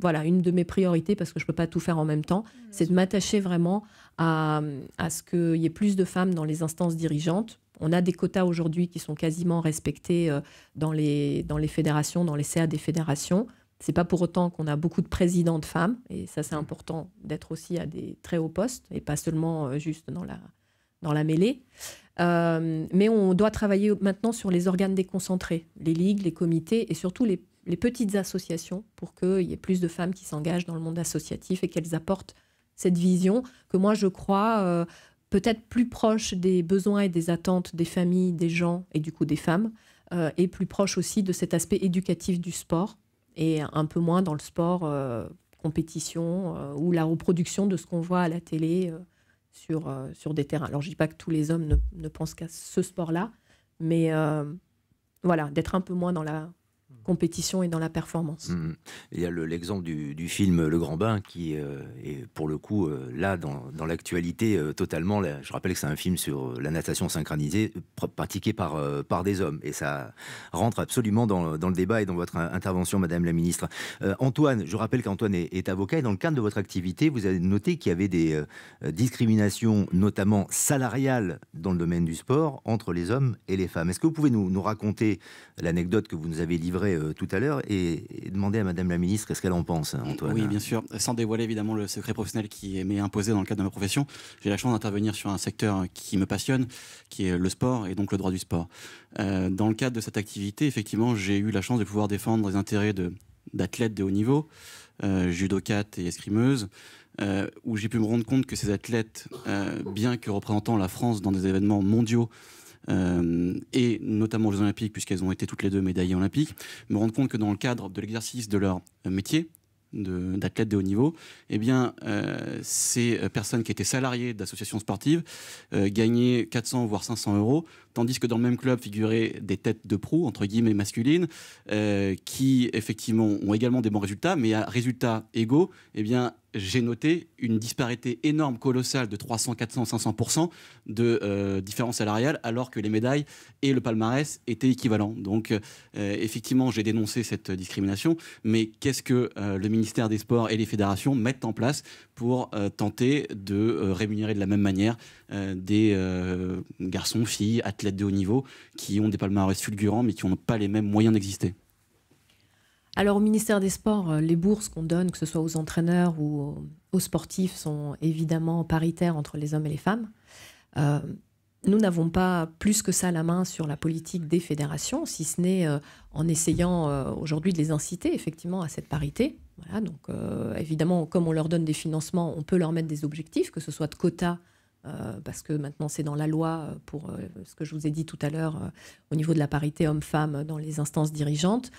voilà, une de mes priorités, parce que je ne peux pas tout faire en même temps, c'est de m'attacher vraiment à ce qu'il y ait plus de femmes dans les instances dirigeantes. On a des quotas aujourd'hui qui sont quasiment respectés dans les fédérations, dans les CA des fédérations. C'est pas pour autant qu'on a beaucoup de présidentes femmes, et ça c'est important d'être aussi à des très hauts postes, et pas seulement juste dans la mêlée. Mais on doit travailler maintenant sur les organes déconcentrés, les ligues, les comités, et surtout les petites associations, pour qu'il y ait plus de femmes qui s'engagent dans le monde associatif et qu'elles apportent cette vision que moi je crois peut-être plus proche des besoins et des attentes des familles, des gens et du coup des femmes, et plus proche aussi de cet aspect éducatif du sport, et un peu moins dans le sport compétition ou la reproduction de ce qu'on voit à la télé sur des terrains. Alors je ne dis pas que tous les hommes ne pensent qu'à ce sport-là, mais voilà, d'être un peu moins dans la compétition et dans la performance. Il y a l'exemple du film Le Grand Bain qui est pour le coup là dans l'actualité totalement. Je rappelle que c'est un film sur la natation synchronisée pratiquée par des hommes, et ça rentre absolument dans le débat et dans votre intervention, Madame la Ministre. Antoine, je rappelle qu'Antoine est avocat, et dans le cadre de votre activité, vous avez noté qu'il y avait des discriminations, notamment salariales, dans le domaine du sport, entre les hommes et les femmes. Est-ce que vous pouvez nous raconter l'anecdote que vous nous avez livrée tout à l'heure et demander à Madame la Ministre ce qu'elle en pense, Antoine? Oui, bien sûr. Sans dévoiler évidemment le secret professionnel qui m'est imposé dans le cadre de ma profession, j'ai la chance d'intervenir sur un secteur qui me passionne, qui est le sport et donc le droit du sport. Dans le cadre de cette activité, effectivement, j'ai eu la chance de pouvoir défendre les intérêts d'athlètes de haut niveau, judokates et escrimeuses, où j'ai pu me rendre compte que ces athlètes, bien que représentant la France dans des événements mondiaux, et notamment aux Jeux Olympiques, puisqu'elles ont été toutes les deux médaillées olympiques, me rendre compte que dans le cadre de l'exercice de leur métier d'athlètes de haut niveau, eh bien, ces personnes qui étaient salariées d'associations sportives gagnaient 400 voire 500 euros, tandis que dans le même club figuraient des têtes de proue, entre guillemets masculines, qui effectivement ont également des bons résultats, mais à résultats égaux, eh bien, j'ai noté une disparité énorme, colossale, de 300, 400, 500% de différence salariale, alors que les médailles et le palmarès étaient équivalents. Donc, effectivement, j'ai dénoncé cette discrimination, mais qu'est-ce que le ministère des Sports et les fédérations mettent en place pour tenter de rémunérer de la même manière des garçons, filles, athlètes de haut niveau, qui ont des palmarès fulgurants, mais qui n'ont pas les mêmes moyens d'exister? Alors au ministère des Sports, les bourses qu'on donne, que ce soit aux entraîneurs ou aux sportifs, sont évidemment paritaires entre les hommes et les femmes. Nous n'avons pas plus que ça la main sur la politique des fédérations, si ce n'est en essayant aujourd'hui de les inciter effectivement à cette parité. Voilà, donc évidemment, comme on leur donne des financements, on peut leur mettre des objectifs, que ce soit de quotas, parce que maintenant c'est dans la loi pour ce que je vous ai dit tout à l'heure au niveau de la parité homme-femme dans les instances dirigeantes.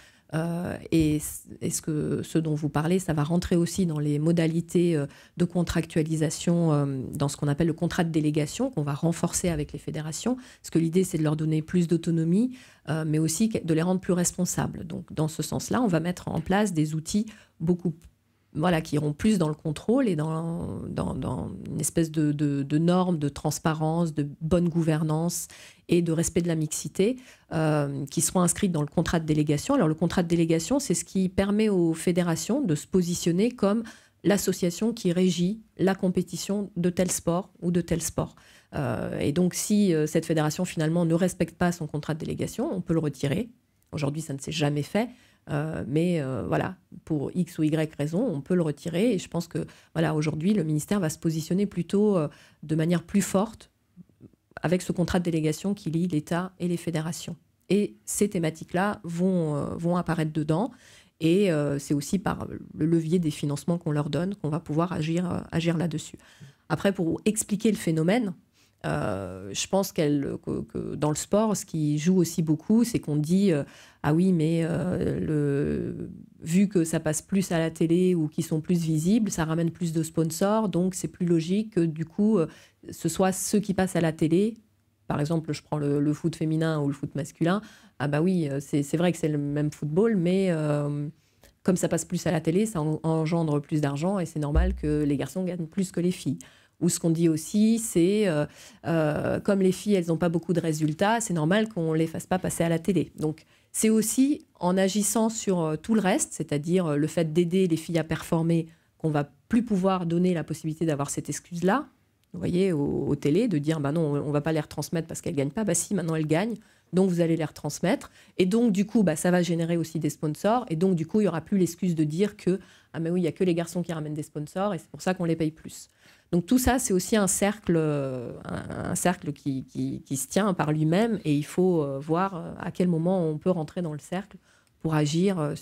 Et ce dont vous parlez, ça va rentrer aussi dans les modalités de contractualisation, dans ce qu'on appelle le contrat de délégation, qu'on va renforcer avec les fédérations, parce que l'idée c'est de leur donner plus d'autonomie, mais aussi de les rendre plus responsables. Donc dans ce sens-là, on va mettre en place des outils qui iront plus dans le contrôle et dans une espèce de normes, de transparence, de bonne gouvernance et de respect de la mixité qui seront inscrites dans le contrat de délégation. Alors le contrat de délégation, c'est ce qui permet aux fédérations de se positionner comme l'association qui régit la compétition de tel sport ou de tel sport. Et donc si cette fédération finalement ne respecte pas son contrat de délégation, on peut le retirer. Aujourd'hui, ça ne s'est jamais fait. Mais voilà, pour X ou Y raison, on peut le retirer. Et je pense que voilà, aujourd'hui, le ministère va se positionner plutôt de manière plus forte avec ce contrat de délégation qui lie l'État et les fédérations. Et ces thématiques-là vont apparaître dedans. Et c'est aussi par le levier des financements qu'on leur donne qu'on va pouvoir agir là-dessus. Après, pour expliquer le phénomène, je pense que dans le sport, ce qui joue aussi beaucoup, c'est qu'on dit ah oui, mais vu que ça passe plus à la télé ou qu'ils sont plus visibles, ça ramène plus de sponsors, donc c'est plus logique que du coup, ce soit ceux qui passent à la télé. Par exemple, je prends le foot féminin ou le foot masculin. Ah bah oui, c'est vrai que c'est le même football, mais comme ça passe plus à la télé, ça engendre plus d'argent et c'est normal que les garçons gagnent plus que les filles. Ou ce qu'on dit aussi, c'est comme les filles, elles n'ont pas beaucoup de résultats, c'est normal qu'on ne les fasse pas passer à la télé. Donc, c'est aussi en agissant sur tout le reste, c'est-à-dire le fait d'aider les filles à performer, qu'on va plus pouvoir donner la possibilité d'avoir cette excuse-là. vous voyez, aux télés, de dire bah non, on ne va pas les retransmettre parce qu'elles ne gagnent pas. Bah si, maintenant elles gagnent, donc vous allez les retransmettre. Et donc, du coup, bah, ça va générer aussi des sponsors. Et donc, du coup, il n'y aura plus l'excuse de dire que ah mais oui, il n'y a que les garçons qui ramènent des sponsors et c'est pour ça qu'on les paye plus. Donc tout ça, c'est aussi un cercle qui se tient par lui-même et il faut voir à quel moment on peut rentrer dans le cercle pour agir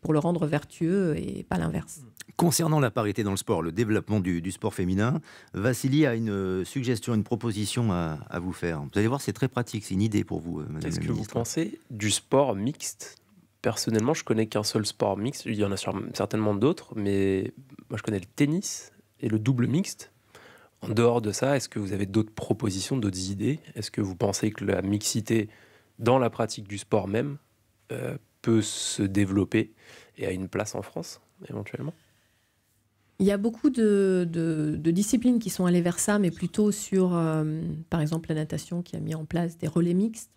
pour le rendre vertueux et pas l'inverse. Concernant la parité dans le sport, le développement du sport féminin, Vassili a une suggestion, une proposition à vous faire. Vous allez voir, c'est très pratique, c'est une idée pour vous, madame la ministre. Qu'est-ce que vous pensez du sport mixte ? Personnellement, je connais qu'un seul sport mixte, il y en a certainement d'autres, mais moi je connais le tennis et le double mixte. En dehors de ça, est-ce que vous avez d'autres propositions, d'autres idées ? Est-ce que vous pensez que la mixité dans la pratique du sport même peut se développer et a une place en France, éventuellement ? Il y a beaucoup de disciplines qui sont allées vers ça, mais plutôt sur, par exemple, la natation qui a mis en place des relais mixtes.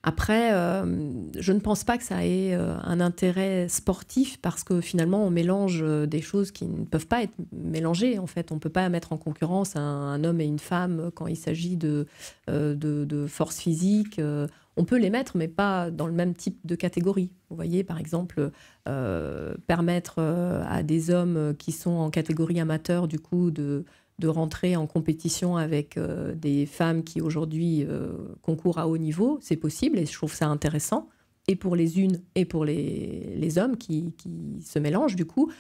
Après, je ne pense pas que ça ait un intérêt sportif parce que finalement, on mélange des choses qui ne peuvent pas être mélangées. En fait, on ne peut pas mettre en concurrence un homme et une femme quand il s'agit de force physique. On peut les mettre, mais pas dans le même type de catégorie. Vous voyez, par exemple, permettre à des hommes qui sont en catégorie amateur, du coup, de rentrer en compétition avec des femmes qui aujourd'hui concourent à haut niveau, c'est possible et je trouve ça intéressant, et pour les unes et pour les hommes qui se mélangent du coup.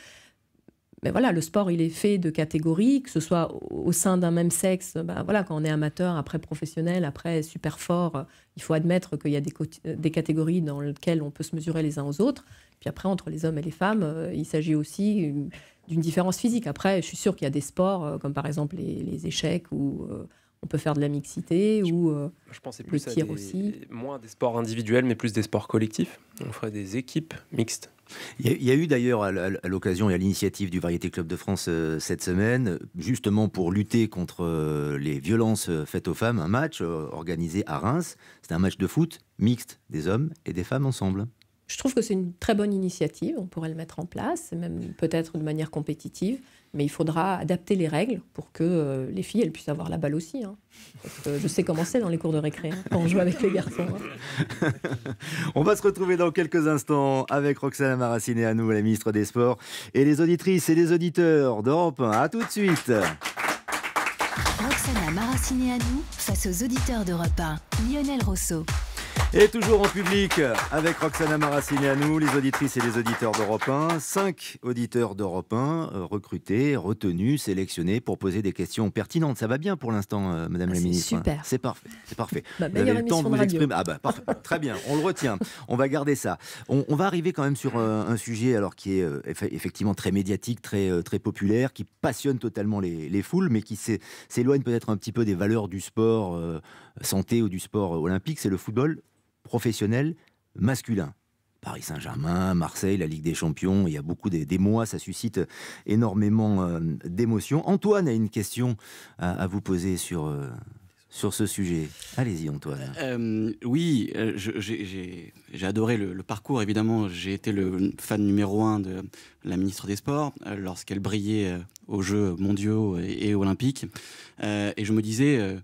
Mais voilà, le sport, il est fait de catégories, que ce soit au sein d'un même sexe. Ben voilà, quand on est amateur, après professionnel, après super fort, il faut admettre qu'il y a des catégories dans lesquelles on peut se mesurer les uns aux autres. Puis après, entre les hommes et les femmes, il s'agit aussi d'une différence physique. Après, je suis sûre qu'il y a des sports, comme par exemple les échecs, où on peut faire de la mixité, ou je pensais le plus tir à aussi. moins des sports individuels, mais plus des sports collectifs. On ferait des équipes mixtes. Il y a eu d'ailleurs à l'occasion et à l'initiative du Variété Club de France cette semaine, justement pour lutter contre les violences faites aux femmes, un match organisé à Reims. C'était un match de foot mixte, des hommes et des femmes ensemble. Je trouve que c'est une très bonne initiative, on pourrait le mettre en place, même peut-être de manière compétitive, mais il faudra adapter les règles pour que les filles elles puissent avoir la balle aussi. Hein. Parce que je sais comment c'est dans les cours de récré, hein, quand on joue avec les garçons. Hein. On va se retrouver dans quelques instants avec Roxana Maracineanu, la ministre des Sports, et les auditrices et les auditeurs d'Europe 1. À tout de suite. Roxana Maracineanu face aux auditeurs d'Europe 1. Lionel Rousseau. Et toujours en public avec Roxana Maracineanu, les auditrices et les auditeurs d'Europe 1. 5 auditeurs d'Europe 1 recrutés, retenus, sélectionnés pour poser des questions pertinentes. Ça va bien pour l'instant, Madame la Ministre. Super. C'est parfait, c'est parfait. Ma Vous meilleure avez le temps de émission vous de radio. exprimer. Ah bah parfait, très bien, on le retient. On va garder ça. On va arriver quand même sur un sujet alors qui est effectivement très médiatique, très populaire, qui passionne totalement les foules, mais qui s'éloigne peut-être un petit peu des valeurs du sport santé ou du sport olympique. C'est le football professionnel masculin. Paris Saint-Germain, Marseille, la Ligue des Champions, il y a beaucoup d'émoi, ça suscite énormément d'émotions. Antoine a une question à vous poser sur ce sujet. Allez-y Antoine. Oui, j'ai adoré le parcours, évidemment. J'ai été le fan numéro 1 de la ministre des Sports lorsqu'elle brillait aux Jeux mondiaux et olympiques. Et je me disais,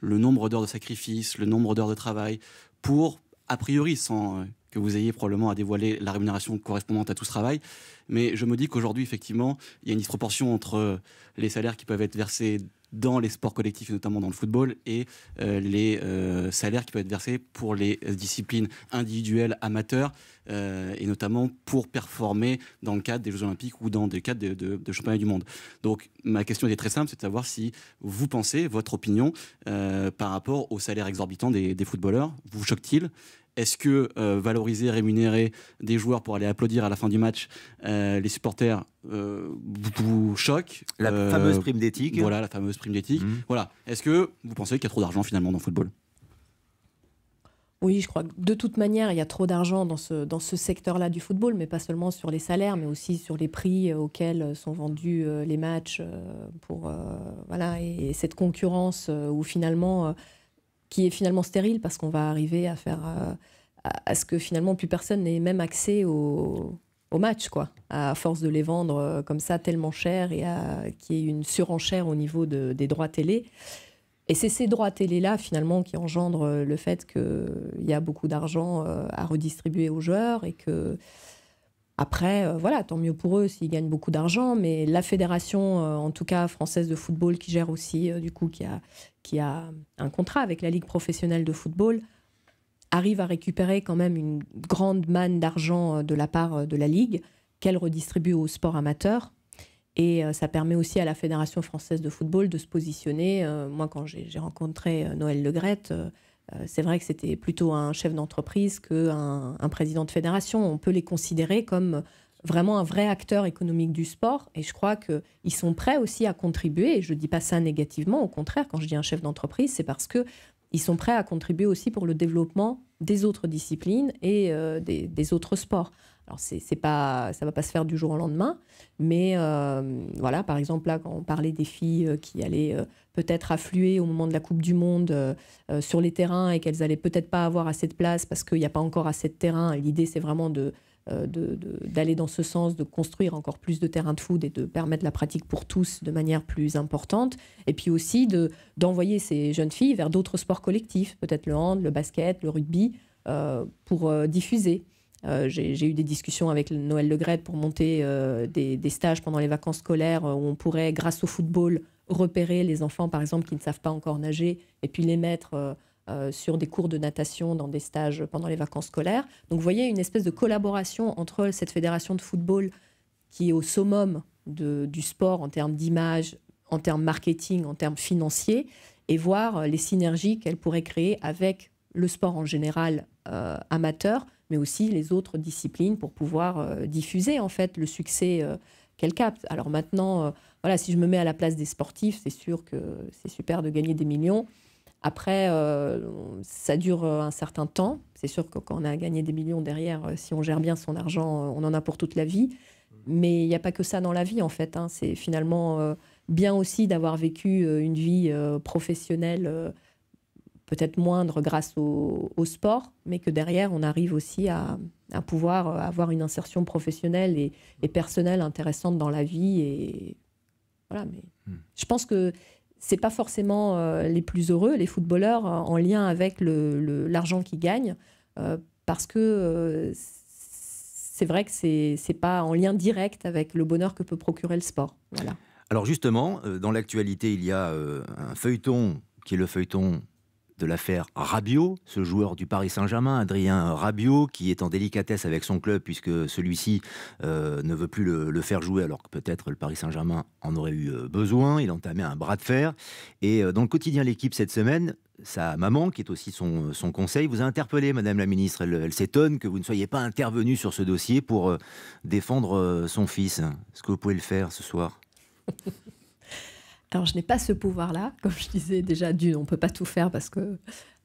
le nombre d'heures de sacrifice, le nombre d'heures de travail, pour, a priori, sans que vous ayez probablement à dévoiler la rémunération correspondante à tout ce travail, mais je me dis qu'aujourd'hui, effectivement, il y a une disproportion entre les salaires qui peuvent être versés dans les sports collectifs, et notamment dans le football, et les salaires qui peuvent être versés pour les disciplines individuelles amateurs, et notamment pour performer dans le cadre des Jeux Olympiques ou dans le cadre de championnats du monde. Donc ma question était très simple, c'est de savoir si vous pensez, votre opinion, par rapport aux salaires exorbitants des footballeurs, vous choque-t-il ? Est-ce que valoriser, rémunérer des joueurs pour aller applaudir à la fin du match les supporters vous choque ? La fameuse prime d'éthique. Voilà, la fameuse prime d'éthique. Voilà. Est-ce que vous pensez qu'il y a trop d'argent finalement dans le football ? Oui, je crois que de toute manière, il y a trop d'argent dans ce secteur-là du football, mais pas seulement sur les salaires, mais aussi sur les prix auxquels sont vendus les matchs. Voilà, et cette concurrence où finalement... qui est finalement stérile parce qu'on va arriver à faire à ce que finalement plus personne n'ait même accès aux au match, quoi, à force de les vendre comme ça tellement cher et qu'il y ait une surenchère au niveau des droits télé. Et c'est ces droits télé-là, finalement, qui engendrent le fait qu'il y a beaucoup d'argent à redistribuer aux joueurs et que, après, voilà, tant mieux pour eux s'ils gagnent beaucoup d'argent, mais la fédération, en tout cas française de football, qui gère aussi, du coup, qui a un contrat avec la Ligue professionnelle de football, arrive à récupérer quand même une grande manne d'argent de la part de la Ligue qu'elle redistribue au sport amateur. Et ça permet aussi à la Fédération française de football de se positionner. Moi, quand j'ai rencontré Noël Le Graët, c'est vrai que c'était plutôt un chef d'entreprise qu'un président de fédération. On peut les considérer comme vraiment un vrai acteur économique du sport. Et je crois qu'ils sont prêts aussi à contribuer. Et je ne dis pas ça négativement. Au contraire, quand je dis un chef d'entreprise, c'est parce qu'ils sont prêts à contribuer aussi pour le développement des autres disciplines et des autres sports. Alors, ça ne va pas se faire du jour au lendemain, mais voilà, par exemple, là, quand on parlait des filles qui allaient peut-être affluer au moment de la Coupe du Monde sur les terrains et qu'elles n'allaient peut-être pas avoir assez de place parce qu'il n'y a pas encore assez de terrain. L'idée, c'est vraiment d'aller dans ce sens, de construire encore plus de terrains de foot et de permettre la pratique pour tous de manière plus importante. Et puis aussi d'envoyer ces jeunes filles vers d'autres sports collectifs, peut-être le hand, le basket, le rugby, pour diffuser. J'ai eu des discussions avec Noël Le Graët pour monter des stages pendant les vacances scolaires où on pourrait, grâce au football, repérer les enfants, par exemple, qui ne savent pas encore nager et puis les mettre sur des cours de natation dans des stages pendant les vacances scolaires. Donc, vous voyez, une espèce de collaboration entre cette fédération de football qui est au summum du sport en termes d'image, en termes marketing, en termes financiers, et voir les synergies qu'elle pourrait créer avec le sport en général amateur, mais aussi les autres disciplines pour pouvoir diffuser en fait le succès qu'elle capte. Alors maintenant, voilà, si je me mets à la place des sportifs, c'est sûr que c'est super de gagner des millions. Après, ça dure un certain temps. C'est sûr que quand on a gagné des millions derrière, si on gère bien son argent, on en a pour toute la vie. Mais il n'y a pas que ça dans la vie, en fait. Hein. C'est finalement bien aussi d'avoir vécu une vie professionnelle peut-être moindre grâce au sport, mais que derrière, on arrive aussi à pouvoir avoir une insertion professionnelle et personnelle intéressante dans la vie. Et voilà, mais je pense que c'est pas forcément les plus heureux, les footballeurs, en lien avec l'argent qu'ils gagnent, parce que c'est vrai que c'est pas en lien direct avec le bonheur que peut procurer le sport. Voilà. Alors justement, dans l'actualité, il y a un feuilleton qui est le feuilleton de l'affaire Rabiot, ce joueur du Paris Saint-Germain, Adrien Rabiot, qui est en délicatesse avec son club puisque celui-ci ne veut plus le faire jouer alors que peut-être le Paris Saint-Germain en aurait eu besoin. Il a entamé un bras de fer. Et dans le quotidien L'Équipe cette semaine, sa maman, qui est aussi son conseil, vous a interpellé, Madame la Ministre. Elle s'étonne que vous ne soyez pas intervenue sur ce dossier pour défendre son fils. Est-ce que vous pouvez le faire ce soir ? Alors, je n'ai pas ce pouvoir-là. Comme je disais déjà, on ne peut pas tout faire parce que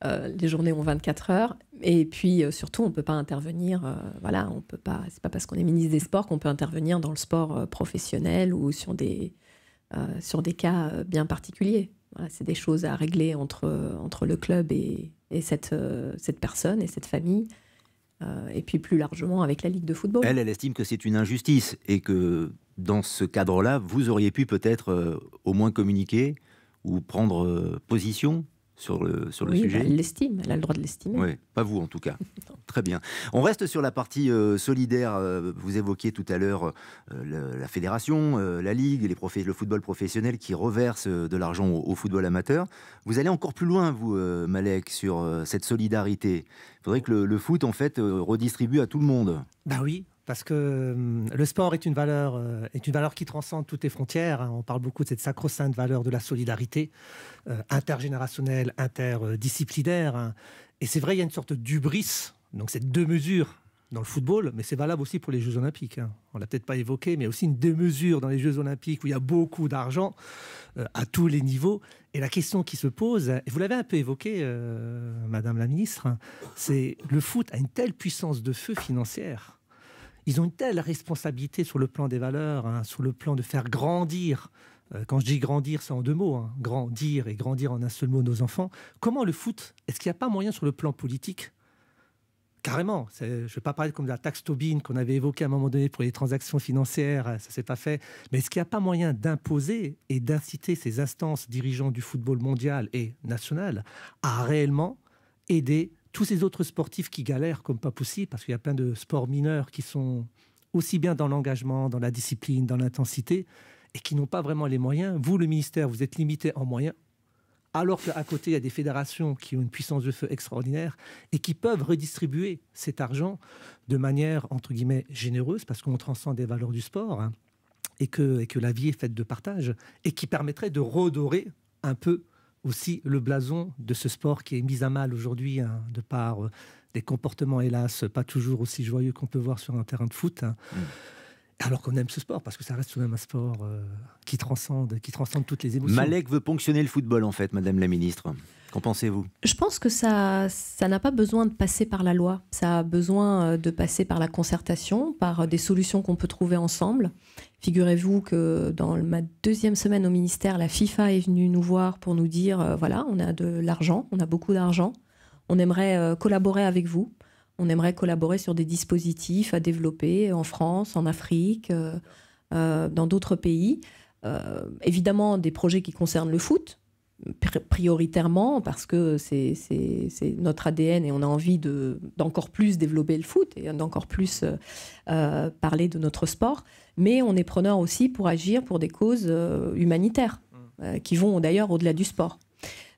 les journées ont 24 heures. Et puis, surtout, on ne peut pas intervenir. Voilà, on peut pas. C'est pas parce qu'on est ministre des Sports qu'on peut intervenir dans le sport professionnel ou sur des cas bien particuliers. Voilà, c'est des choses à régler entre le club et cette personne et cette famille. Et puis plus largement avec la Ligue de football. Elle estime que c'est une injustice et que dans ce cadre-là, vous auriez pu peut-être au moins communiquer ou prendre position sur le sujet. Elle l'estime, elle a le droit de l'estimer. Oui, pas vous en tout cas. Très bien. On reste sur la partie solidaire. Vous évoquiez tout à l'heure la fédération, la Ligue, le football professionnel qui reverse de l'argent au football amateur. Vous allez encore plus loin, vous, Malek, sur cette solidarité. Il faudrait que le foot, en fait, redistribue à tout le monde. Bah oui. Parce que le sport est une valeur qui transcende toutes les frontières. On parle beaucoup de cette sacro-sainte valeur de la solidarité intergénérationnelle, interdisciplinaire. Et c'est vrai, il y a une sorte d'hubris, donc c'est deux mesures dans le football, mais c'est valable aussi pour les Jeux Olympiques. On ne l'a peut-être pas évoqué, mais aussi une deux-mesure dans les Jeux Olympiques où il y a beaucoup d'argent à tous les niveaux. Et la question qui se pose, et vous l'avez un peu évoqué, Madame la Ministre, c'est le foot a une telle puissance de feu financière. Ils ont une telle responsabilité sur le plan des valeurs, sur le plan de faire grandir. Quand je dis grandir, c'est en deux mots. Grandir et grandir en un seul mot nos enfants. Comment le foot, est-ce qu'il n'y a pas moyen sur le plan politique Carrément. Je ne vais pas parler comme de la taxe Tobin qu'on avait évoquée à un moment donné pour les transactions financières, ça ne s'est pas fait. Mais est-ce qu'il n'y a pas moyen d'imposer et d'inciter ces instances dirigeantes du football mondial et national à réellement aider tous ces autres sportifs qui galèrent comme pas possible, parce qu'il y a plein de sports mineurs qui sont aussi bien dans l'engagement, dans la discipline, dans l'intensité, et qui n'ont pas vraiment les moyens. Vous, le ministère, vous êtes limité en moyens, alors qu'à côté, il y a des fédérations qui ont une puissance de feu extraordinaire et qui peuvent redistribuer cet argent de manière, entre guillemets, généreuse, parce qu'on transcende des valeurs du sport, hein, et que la vie est faite de partage, et qui permettrait de redorer un peu aussi le blason de ce sport qui est mis à mal aujourd'hui, hein, de par des comportements, hélas, pas toujours aussi joyeux qu'on peut voir sur un terrain de foot. Hein. Alors qu'on aime ce sport, parce que ça reste tout de même un sport qui transcende toutes les émotions. Malek veut ponctionner le football, en fait, Madame la Ministre. Qu'en pensez-vous? Je pense que ça n'a pas besoin de passer par la loi. Ça a besoin de passer par la concertation, par des solutions qu'on peut trouver ensemble. Figurez-vous que dans ma 2e semaine au ministère, la FIFA est venue nous voir pour nous dire, voilà, on a de l'argent, on a beaucoup d'argent, on aimerait collaborer avec vous. On aimerait collaborer sur des dispositifs à développer en France, en Afrique, dans d'autres pays. Évidemment, des projets qui concernent le foot, prioritairement, parce que c'est notre ADN et on a envie d'encore plus développer le foot et d'encore plus parler de notre sport. Mais on est preneur aussi pour agir pour des causes humanitaires, qui vont d'ailleurs au-delà du sport.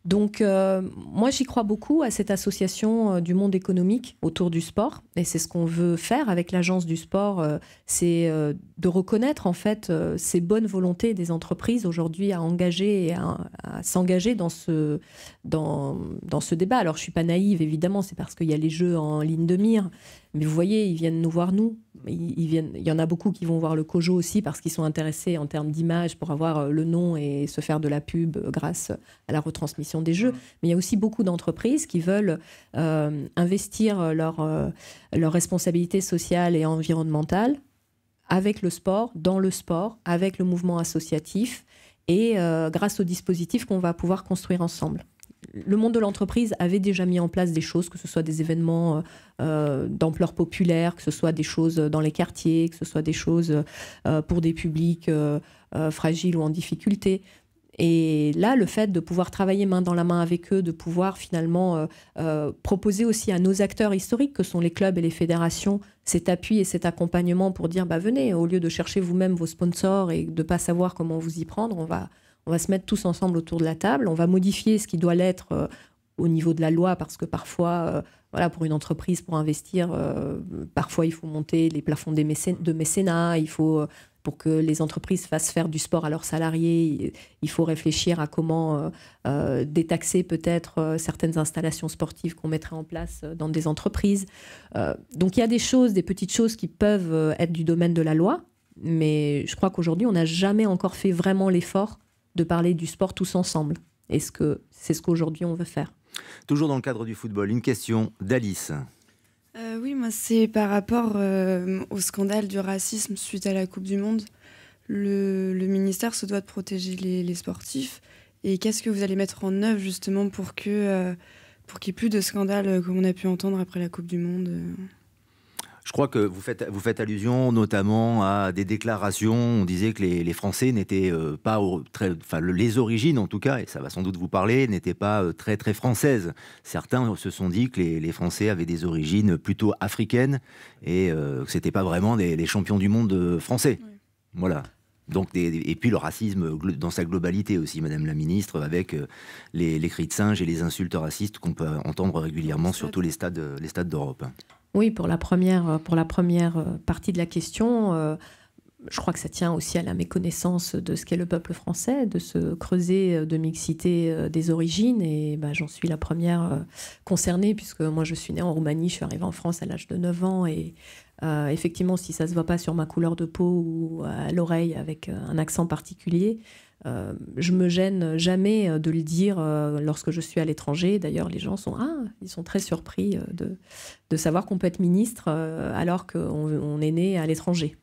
Donc, moi, j'y crois beaucoup à cette association du monde économique autour du sport. Et c'est ce qu'on veut faire avec l'agence du sport, c'est de reconnaître, en fait, ces bonnes volontés des entreprises aujourd'hui à engager et à s'engager dans ce débat. Alors, je ne suis pas naïve, évidemment, c'est parce qu'il y a les jeux en ligne de mire. Mais vous voyez, ils viennent nous voir, nous. Il y en a beaucoup qui vont voir le COJO aussi parce qu'ils sont intéressés en termes d'image pour avoir le nom et se faire de la pub grâce à la retransmission des jeux. Mais il y a aussi beaucoup d'entreprises qui veulent investir leur responsabilité sociale et environnementale avec le sport, dans le sport, avec le mouvement associatif et grâce aux dispositifs qu'on va pouvoir construire ensemble. Le monde de l'entreprise avait déjà mis en place des choses, que ce soit des événements d'ampleur populaire, que ce soit des choses dans les quartiers, que ce soit des choses pour des publics fragiles ou en difficulté. Et là, le fait de pouvoir travailler main dans la main avec eux, de pouvoir finalement proposer aussi à nos acteurs historiques, que sont les clubs et les fédérations, cet appui et cet accompagnement pour dire venez, au lieu de chercher vous-même vos sponsors et de ne pas savoir comment vous y prendre, on va se mettre tous ensemble autour de la table, on va modifier ce qui doit l'être au niveau de la loi, parce que parfois, pour une entreprise, pour investir, parfois il faut monter les plafonds de mécénat, il faut, pour que les entreprises fassent faire du sport à leurs salariés, il faut réfléchir à comment détaxer peut-être certaines installations sportives qu'on mettrait en place dans des entreprises. Donc il y a des petites choses qui peuvent être du domaine de la loi, mais je crois qu'aujourd'hui, on n'a jamais encore fait vraiment l'effort de parler du sport tous ensemble. Est-ce que c'est ce qu'aujourd'hui on veut faire? Toujours dans le cadre du football, une question d'Alice. Oui, moi c'est par rapport au scandale du racisme suite à la Coupe du Monde. Le ministère se doit de protéger les sportifs. Et qu'est-ce que vous allez mettre en œuvre justement pour qu'il n'y ait plus de scandales comme on a pu entendre après la Coupe du Monde Je crois que vous faites allusion notamment à des déclarations. On disait que les Français n'étaient pas les origines en tout cas, et ça va sans doute vous parler, n'étaient pas très très françaises. Certains se sont dit que les Français avaient des origines plutôt africaines et que c'était pas vraiment les champions du monde français. Oui. Voilà. Donc et puis le racisme dans sa globalité aussi, Madame la Ministre, avec les cris de singe et les insultes racistes qu'on peut entendre régulièrement sur tous les stades d'Europe. Oui, pour la première partie de la question, je crois que ça tient aussi à la méconnaissance de ce qu'est le peuple français, de se creuser de mixité des origines. Et j'en suis la première concernée, puisque moi je suis née en Roumanie, je suis arrivée en France à l'âge de 9 ans. Et effectivement, si ça ne se voit pas sur ma couleur de peau ou à l'oreille avec un accent particulier, je me gêne jamais de le dire lorsque je suis à l'étranger. D'ailleurs, les gens sont très surpris de savoir qu'on peut être ministre alors qu'on est né à l'étranger.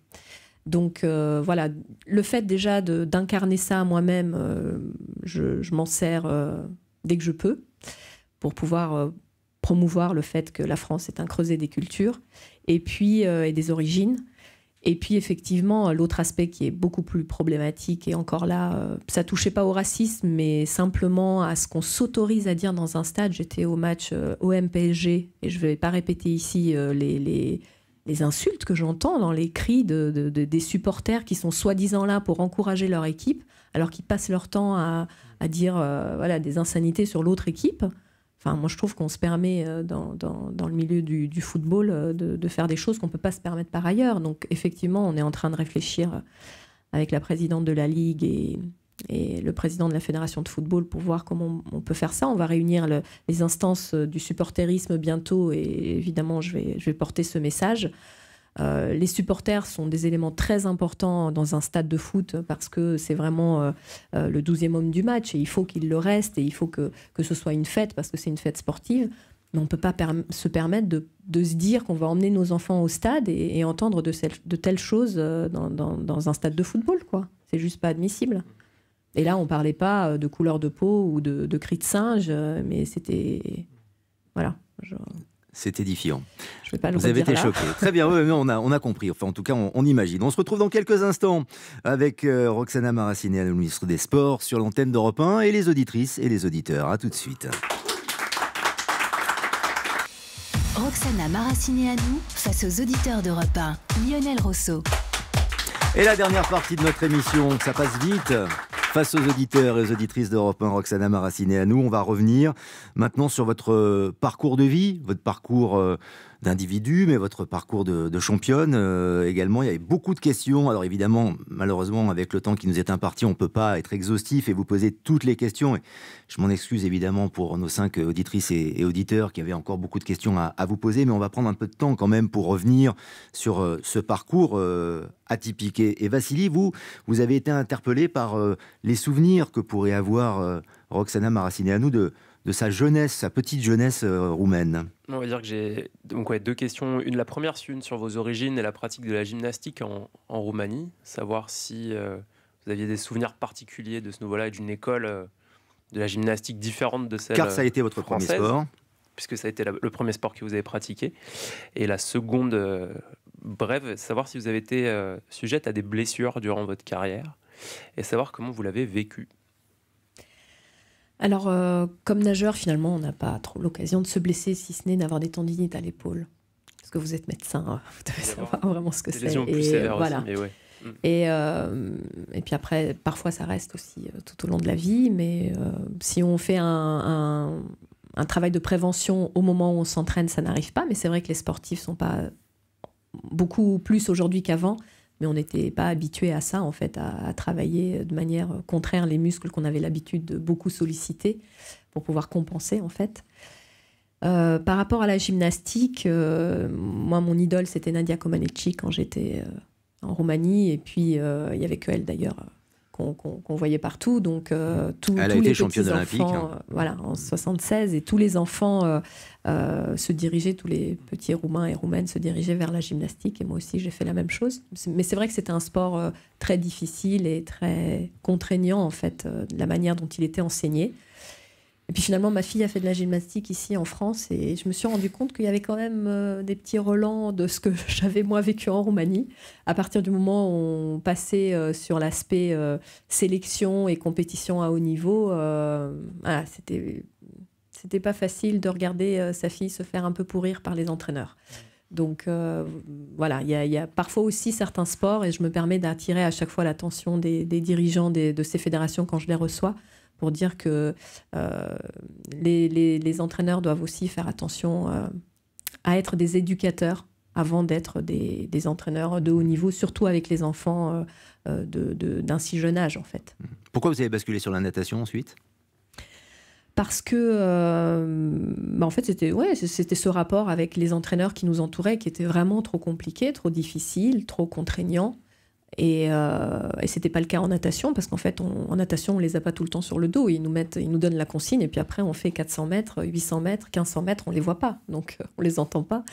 Donc voilà, le fait déjà d'incarner ça moi-même, je m'en sers dès que je peux pour pouvoir promouvoir le fait que la France est un creuset des cultures et puis et des origines. Et puis effectivement, l'autre aspect qui est beaucoup plus problématique, et encore là, ça touchait pas au racisme, mais simplement à ce qu'on s'autorise à dire dans un stade. J'étais au match OM-PSG, et je vais pas répéter ici les insultes que j'entends dans les cris des supporters qui sont soi-disant là pour encourager leur équipe, alors qu'ils passent leur temps à dire voilà, des insanités sur l'autre équipe. Enfin, moi, je trouve qu'on se permet, dans le milieu du football, de faire des choses qu'on ne peut pas se permettre par ailleurs. Donc, effectivement, on est en train de réfléchir avec la présidente de la Ligue et le président de la Fédération de football pour voir comment on peut faire ça. On va réunir les instances du supporterisme bientôt et évidemment, je vais porter ce message. Les supporters sont des éléments très importants dans un stade de foot parce que c'est vraiment le 12e homme du match et il faut qu'il le reste et il faut que ce soit une fête parce que c'est une fête sportive. Mais on ne peut pas se permettre de se dire qu'on va emmener nos enfants au stade et entendre de telles choses dans un stade de football, quoi. C'est juste pas admissible. Et là, on ne parlait pas de couleur de peau ou de cris de singe, mais c'était... Voilà. C'est édifiant. Je vais pas le Vous avez été là. choqué. Très bien, oui, on a compris. Enfin, en tout cas, on imagine. On se retrouve dans quelques instants avec Roxana Maracineanu, ministre des Sports, sur l'antenne d'Europe 1 et les auditrices et les auditeurs. À tout de suite. Roxana Maracineanu face aux auditeurs d'Europe 1. Lionel Rousseau. Et la dernière partie de notre émission, ça passe vite. Face aux auditeurs et aux auditrices d'Europe 1, Roxana Maracineanu, on va revenir maintenant sur votre parcours de vie, votre parcours d'individu, mais votre parcours de championne également. Il y avait beaucoup de questions. Alors évidemment, malheureusement, avec le temps qui nous est imparti, on ne peut pas être exhaustif et vous poser toutes les questions. Et je m'en excuse évidemment pour nos 5 auditrices et auditeurs qui avaient encore beaucoup de questions à vous poser, mais on va prendre un peu de temps quand même pour revenir sur ce parcours atypique. Et Vassili, vous avez été interpellé par les souvenirs que pourrait avoir Roxana Maracineanu de sa jeunesse, sa petite jeunesse roumaine. On va dire que j'ai donc, 2 questions. La première, c'est une sur vos origines et la pratique de la gymnastique en Roumanie. Savoir si vous aviez des souvenirs particuliers de ce niveau-là et d'une école de la gymnastique différente de celle Car ça a été votre française, premier sport. Puisque ça a été le premier sport que vous avez pratiqué. Et la seconde, brève, savoir si vous avez été sujette à des blessures durant votre carrière et savoir comment vous l'avez vécu. Alors, comme nageur, finalement, on n'a pas trop l'occasion de se blesser, si ce n'est d'avoir des tendinites à l'épaule. Parce que vous êtes médecin, vous devez savoir vraiment ce que c'est. Des lésions plus sévères voilà. aussi, mais ouais. Et puis après, parfois, ça reste aussi tout au long de la vie. Mais si on fait un travail de prévention au moment où on s'entraîne, ça n'arrive pas. Mais c'est vrai que les sportifs ne sont pas beaucoup plus aujourd'hui qu'avant. Mais on n'était pas habitué à ça, en fait, à travailler de manière contraire les muscles qu'on avait l'habitude de beaucoup solliciter pour pouvoir compenser, en fait. Par rapport à la gymnastique, moi, mon idole, c'était Nadia Comaneci quand j'étais en Roumanie. Et puis, il n'y avait qu'elle, d'ailleurs, qu'on voyait partout. Donc, tous les championne olympique, voilà, en 76. Et tous les enfants se dirigeaient, tous les petits Roumains et Roumaines se dirigeaient vers la gymnastique. Et moi aussi, j'ai fait la même chose. Mais c'est vrai que c'était un sport très difficile et très contraignant, en fait, de la manière dont il était enseigné. Et puis finalement, ma fille a fait de la gymnastique ici en France et je me suis rendu compte qu'il y avait quand même des petits relents de ce que j'avais moi vécu en Roumanie. À partir du moment où on passait sur l'aspect sélection et compétition à haut niveau, voilà, c'était pas facile de regarder sa fille se faire un peu pourrir par les entraîneurs. Donc voilà, il y a parfois aussi certains sports et je me permets d'attirer à chaque fois l'attention des dirigeants de ces fédérations quand je les reçois, pour dire que les entraîneurs doivent aussi faire attention à être des éducateurs avant d'être des entraîneurs de haut niveau, surtout avec les enfants d'un si jeune âge, en fait. Pourquoi vous avez basculé sur la natation ensuite ? Parce que, en fait, c'était ce rapport avec les entraîneurs qui nous entouraient qui était vraiment trop compliqué, trop difficile, trop contraignant. Et c'était pas le cas en natation parce qu'en fait en natation on les a pas tout le temps sur le dos, ils nous donnent la consigne et puis après on fait 400 mètres, 800 mètres, 1500 mètres, on les voit pas, donc on les entend pas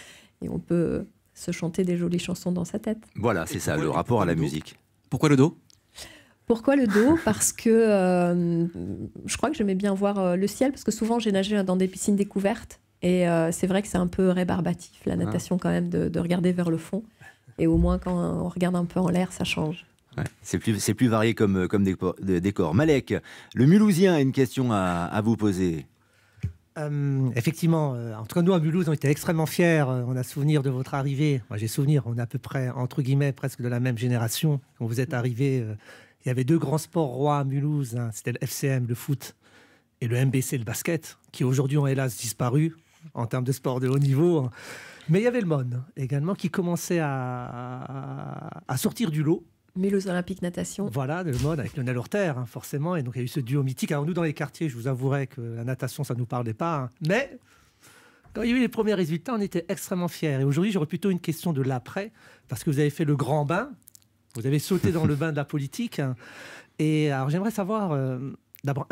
et on peut se chanter des jolies chansons dans sa tête. Voilà, c'est ça, le rapport à la musique. Pourquoi le dos ? Pourquoi le dos ? Parce que je crois que j'aimais bien voir le ciel, parce que souvent j'ai nagé dans des piscines découvertes Et c'est vrai que c'est un peu rébarbatif, la natation, quand même, de regarder vers le fond. Et au moins, quand on regarde un peu en l'air, ça change. Ouais, c'est plus varié comme décor. Malek, le Mulhousien a une question à vous poser. Effectivement, en tout cas, nous à Mulhouse, on était extrêmement fiers. On a souvenir de votre arrivée. Moi, j'ai souvenir, on est à peu près, entre guillemets, presque de la même génération. Quand vous êtes arrivé, il y avait 2 grands sports rois à Mulhouse. Hein. C'était le FCM, le foot, et le MBC, le basket, qui aujourd'hui ont hélas disparu en termes de sport de haut niveau. Mais il y avait le MON également qui commençait à sortir du lot. Mulhouse Olympique Natation. Voilà, le mode avec Lionel Orter, hein, forcément. Et donc, il y a eu ce duo mythique. Alors, nous, dans les quartiers, je vous avouerai que la natation, ça ne nous parlait pas. Hein. Mais quand il y a eu les premiers résultats, on était extrêmement fiers. Et aujourd'hui, j'aurais plutôt une question de l'après, parce que vous avez fait le grand bain. Vous avez sauté dans le bain de la politique. Hein. Et alors, j'aimerais savoir, d'abord,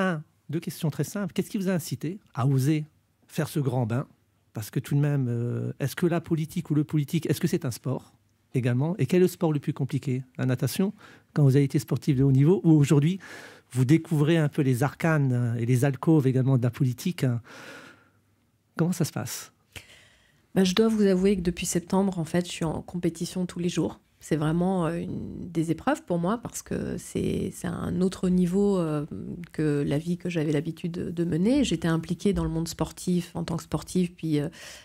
2 questions très simples. Qu'est-ce qui vous a incité à oser faire ce grand bain? Parce que tout de même, est-ce que la politique ou le politique, est-ce que c'est un sport également? Et quel est le sport le plus compliqué? La natation, quand vous avez été sportif de haut niveau, ou aujourd'hui, vous découvrez un peu les arcanes et les alcôves également de la politique. Comment ça se passe? Je dois vous avouer que depuis septembre, en fait, je suis en compétition tous les jours. C'est vraiment des épreuves pour moi parce que c'est un autre niveau que la vie que j'avais l'habitude de mener. J'étais impliquée dans le monde sportif en tant que sportive, puis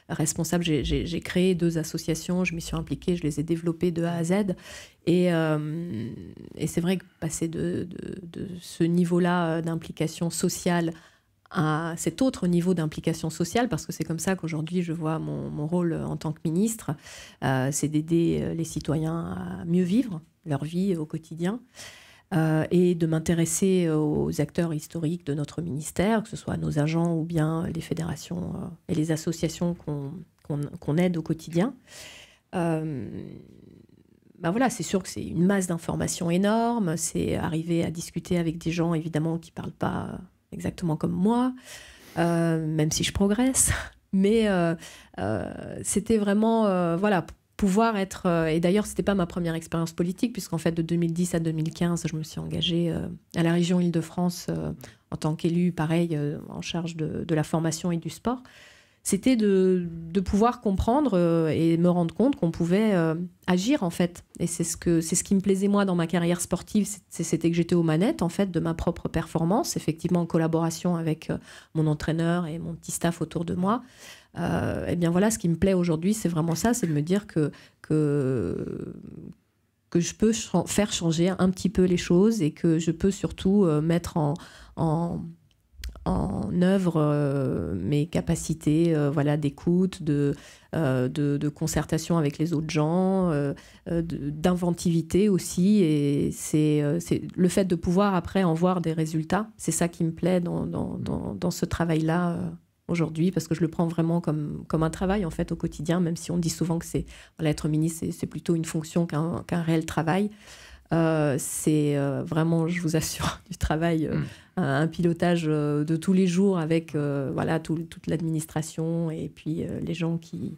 responsable. J'ai créé 2 associations, je m'y suis impliquée, je les ai développées de A à Z. Et c'est vrai que passer de ce niveau-là d'implication sociale à cet autre niveau d'implication sociale, parce que c'est comme ça qu'aujourd'hui je vois mon rôle en tant que ministre, c'est d'aider les citoyens à mieux vivre leur vie au quotidien et de m'intéresser aux acteurs historiques de notre ministère, que ce soit nos agents ou bien les fédérations et les associations qu'on aide au quotidien. Voilà, c'est sûr que c'est une masse d'informations énorme, c'est arriver à discuter avec des gens évidemment qui ne parlent pas exactement comme moi, même si je progresse. Mais c'était vraiment, pouvoir être... et d'ailleurs, ce n'était pas ma première expérience politique, puisqu'en fait, de 2010 à 2015, je me suis engagée à la région Île-de-France en tant qu'élue, pareil, en charge de la formation et du sport. C'était de pouvoir comprendre et me rendre compte qu'on pouvait agir, en fait. Et c'est ce qui me plaisait, moi, dans ma carrière sportive, c'était que j'étais aux manettes, en fait, de ma propre performance, effectivement en collaboration avec mon entraîneur et mon petit staff autour de moi. Et bien voilà, ce qui me plaît aujourd'hui, c'est vraiment ça, c'est de me dire que je peux faire changer un petit peu les choses et que je peux surtout mettre en œuvre mes capacités d'écoute, de concertation avec les autres gens, d'inventivité aussi. Et c'est le fait de pouvoir après en voir des résultats. C'est ça qui me plaît dans ce travail-là aujourd'hui, parce que je le prends vraiment comme un travail en fait au quotidien, même si on dit souvent que être ministre, c'est plutôt une fonction qu'un réel travail. C'est vraiment, je vous assure, du travail, un pilotage de tous les jours avec toute l'administration et puis les gens qui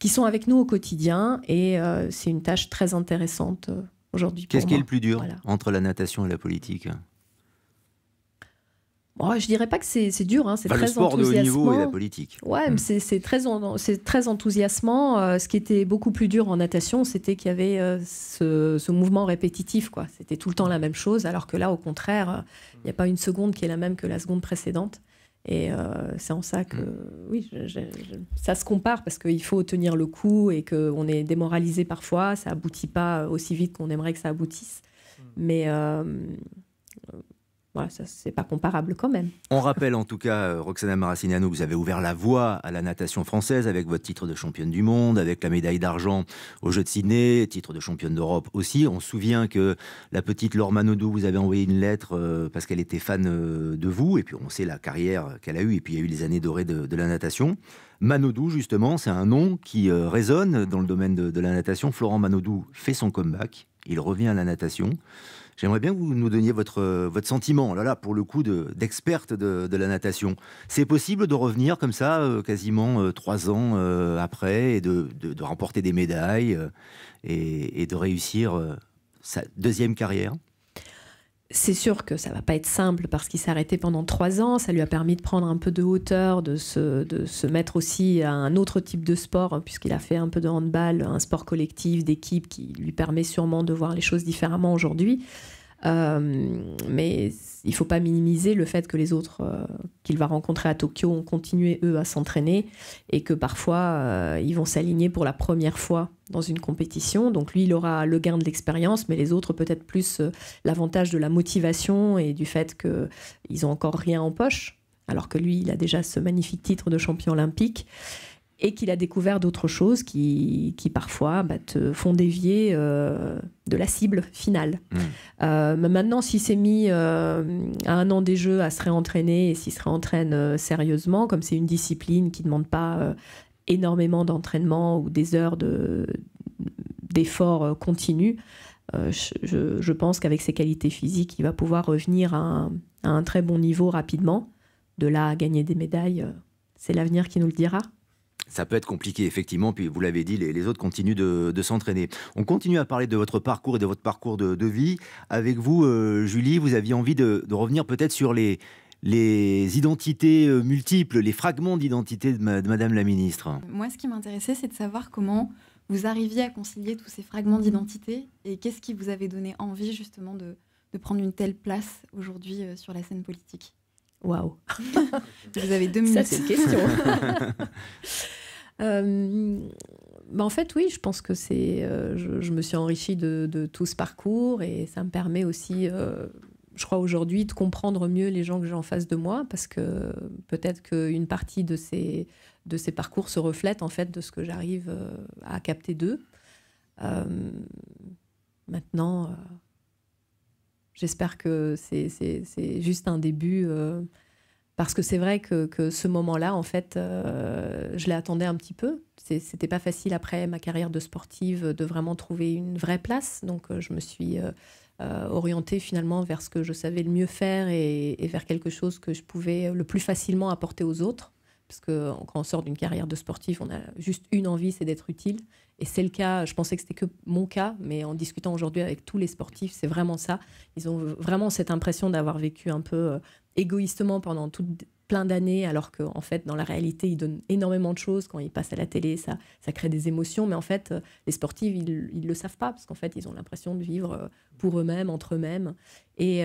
sont avec nous au quotidien. Et c'est une tâche très intéressante aujourd'hui. Qu'est-ce qui est le plus dur entre la natation et la politique? Je dirais pas que c'est dur, hein. C'est très le sport de haut niveau et la politique. Ouais, mais c'est très enthousiasmant. Ce qui était beaucoup plus dur en natation, c'était qu'il y avait ce mouvement répétitif, quoi. C'était tout le temps la même chose, alors que là, au contraire, il n'y a pas une seconde qui est la même que la seconde précédente. Et c'est en ça que, oui, ça se compare, parce qu'il faut tenir le coup et qu'on est démoralisé parfois. Ça aboutit pas aussi vite qu'on aimerait que ça aboutisse. Mais... voilà, ça, c'est pas comparable quand même. On rappelle en tout cas, Roxana Maracineanu, que vous avez ouvert la voie à la natation française avec votre titre de championne du monde, avec la médaille d'argent aux Jeux de Sydney, titre de championne d'Europe aussi. On se souvient que la petite Laure Manodou vous avait envoyé une lettre parce qu'elle était fan de vous, et puis on sait la carrière qu'elle a eue, et puis il y a eu les années dorées de la natation. Manodou, justement, c'est un nom qui résonne dans le domaine de la natation. Florent Manodou fait son comeback, il revient à la natation. J'aimerais bien que vous nous donniez votre sentiment, là, pour le coup, d'experte de la natation. C'est possible de revenir comme ça, quasiment 3 ans après, et de remporter des médailles et de réussir sa deuxième carrière? C'est sûr que ça ne va pas être simple parce qu'il s'est arrêté pendant 3 ans. Ça lui a permis de prendre un peu de hauteur, de se mettre aussi à un autre type de sport, puisqu'il a fait un peu de handball, un sport collectif, d'équipe qui lui permet sûrement de voir les choses différemment aujourd'hui. Mais il ne faut pas minimiser le fait que les autres qu'il va rencontrer à Tokyo ont continué, eux, à s'entraîner et que parfois, ils vont s'aligner pour la première fois dans une compétition. Donc lui, il aura le gain de l'expérience, mais les autres, peut-être plus l'avantage de la motivation et du fait qu'ils n'ont encore rien en poche, alors que lui, il a déjà ce magnifique titre de champion olympique. Et qu'il a découvert d'autres choses qui parfois te font dévier de la cible finale. Mais maintenant, s'il s'est mis à 1 an des Jeux à se réentraîner, et s'il se réentraîne sérieusement, comme c'est une discipline qui ne demande pas énormément d'entraînement ou des heures d'effort continu, je pense qu'avec ses qualités physiques, il va pouvoir revenir à un très bon niveau rapidement. De là à gagner des médailles, c'est l'avenir qui nous le dira. Ça peut être compliqué, effectivement, puis vous l'avez dit, les autres continuent de s'entraîner. On continue à parler de votre parcours et de votre parcours de vie. Avec vous, Julie, vous aviez envie de revenir peut-être sur les identités multiples, les fragments d'identité de Madame la Ministre. Moi, ce qui m'intéressait, c'est de savoir comment vous arriviez à concilier tous ces fragments d'identité et qu'est-ce qui vous avait donné envie, justement, de prendre une telle place aujourd'hui sur la scène politique. Waouh. Vous avez 2 minutes. Ça, c'est une question. En fait, oui, je pense que je me suis enrichie de tout ce parcours et ça me permet aussi, je crois aujourd'hui, de comprendre mieux les gens que j'ai en face de moi parce que peut-être qu'une partie de ces parcours se reflète en fait de ce que j'arrive à capter d'eux. Maintenant... J'espère que c'est juste un début, parce que c'est vrai que ce moment-là, en fait, je l'attendais un petit peu. C'était pas facile après ma carrière de sportive de vraiment trouver une vraie place. Donc, je me suis orientée finalement vers ce que je savais le mieux faire et vers quelque chose que je pouvais le plus facilement apporter aux autres. Parce que quand on sort d'une carrière de sportif, on a juste une envie, c'est d'être utile. Et c'est le cas, je pensais que c'était que mon cas, mais en discutant aujourd'hui avec tous les sportifs, c'est vraiment ça. Ils ont vraiment cette impression d'avoir vécu un peu égoïstement pendant plein d'années, alors qu'en fait, dans la réalité, ils donnent énormément de choses. Quand ils passent à la télé, ça crée des émotions. Mais en fait, les sportifs, ils ne le savent pas, parce qu'en fait, ils ont l'impression de vivre pour eux-mêmes, entre eux-mêmes. Et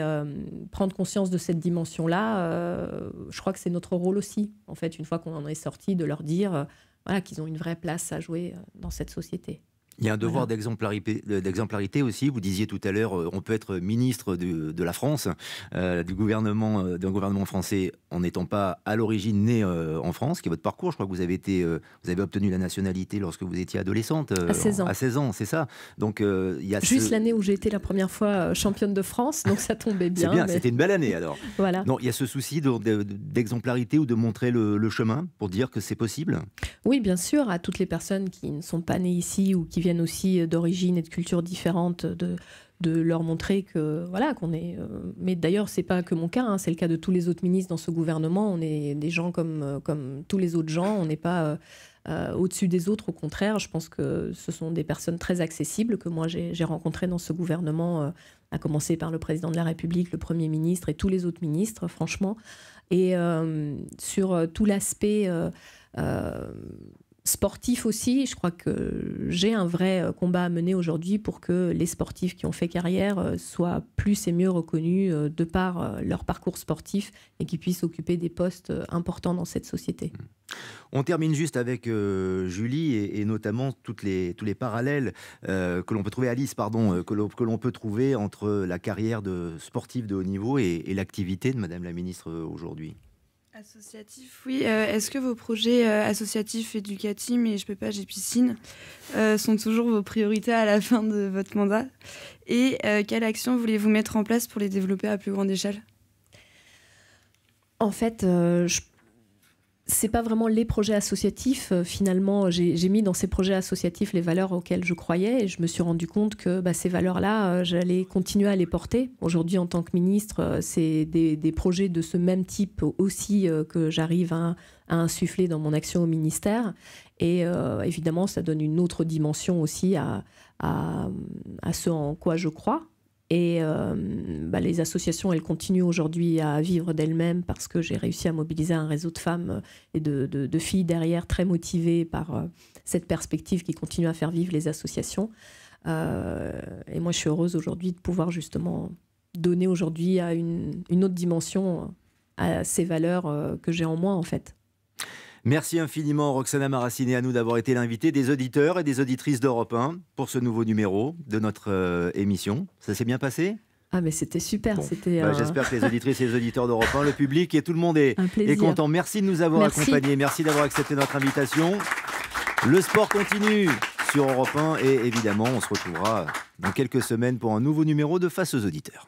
prendre conscience de cette dimension-là, je crois que c'est notre rôle aussi. En fait, une fois qu'on en est sorti, de leur dire voilà, qu'ils ont une vraie place à jouer dans cette société. Il y a un devoir d'exemplarité aussi. Vous disiez tout à l'heure, on peut être ministre de la France, d'un gouvernement français, en n'étant pas à l'origine né en France, qui est votre parcours. Je crois que vous avez obtenu la nationalité lorsque vous étiez adolescente. À 16 ans. À 16 ans, c'est ça. Donc, il y a juste l'année où j'ai été la première fois championne de France, donc ça tombait bien. C'est bien, c'était une belle année alors. Voilà. Non, il y a ce souci d'exemplarité ou de montrer le chemin pour dire que c'est possible. Oui, bien sûr, à toutes les personnes qui ne sont pas nées ici ou qui viennent aussi d'origines et de cultures différentes, de leur montrer que voilà qu'on est. Mais d'ailleurs, c'est pas que mon cas, hein, c'est le cas de tous les autres ministres dans ce gouvernement. On est des gens comme tous les autres gens. On n'est pas au-dessus des autres. Au contraire, je pense que ce sont des personnes très accessibles que moi j'ai rencontrées dans ce gouvernement, à commencer par le président de la République, le Premier ministre et tous les autres ministres, franchement. Et sur tout l'aspect sportif aussi, je crois que j'ai un vrai combat à mener aujourd'hui pour que les sportifs qui ont fait carrière soient plus et mieux reconnus de par leur parcours sportif et qu'ils puissent occuper des postes importants dans cette société. On termine juste avec Julie et notamment tous les parallèles que l'on peut trouver, Alice, pardon, que l'on peut trouver entre la carrière de sportive de haut niveau et l'activité de Madame la Ministre aujourd'hui. Associatif, oui. Est-ce que vos projets associatifs, éducatifs, et Je peux pas, j'ai piscine, sont toujours vos priorités à la fin de votre mandat? Et quelle action voulez-vous mettre en place pour les développer à plus grande échelle? En fait, c'est pas vraiment les projets associatifs. Finalement, j'ai mis dans ces projets associatifs les valeurs auxquelles je croyais et je me suis rendu compte que ces valeurs-là, j'allais continuer à les porter. Aujourd'hui, en tant que ministre, c'est des projets de ce même type aussi que j'arrive à insuffler dans mon action au ministère. Et évidemment, ça donne une autre dimension aussi à ce en quoi je crois. Et les associations, elles continuent aujourd'hui à vivre d'elles-mêmes parce que j'ai réussi à mobiliser un réseau de femmes et de filles derrière très motivées par cette perspective qui continue à faire vivre les associations. Et moi, je suis heureuse aujourd'hui de pouvoir justement donner aujourd'hui à une autre dimension à ces valeurs que j'ai en moi, en fait. Merci infiniment Roxana Maracineanu d'avoir été l'invitée des auditeurs et des auditrices d'Europe 1 pour ce nouveau numéro de notre émission. Ça s'est bien passé ? Ah mais c'était super. Bon, c'était, j'espère que les auditrices et les auditeurs d'Europe 1, le public et tout le monde est content. Merci de nous avoir accompagnés. Merci d'avoir accepté notre invitation. Le sport continue sur Europe 1 et évidemment on se retrouvera dans quelques semaines pour un nouveau numéro de Face aux auditeurs.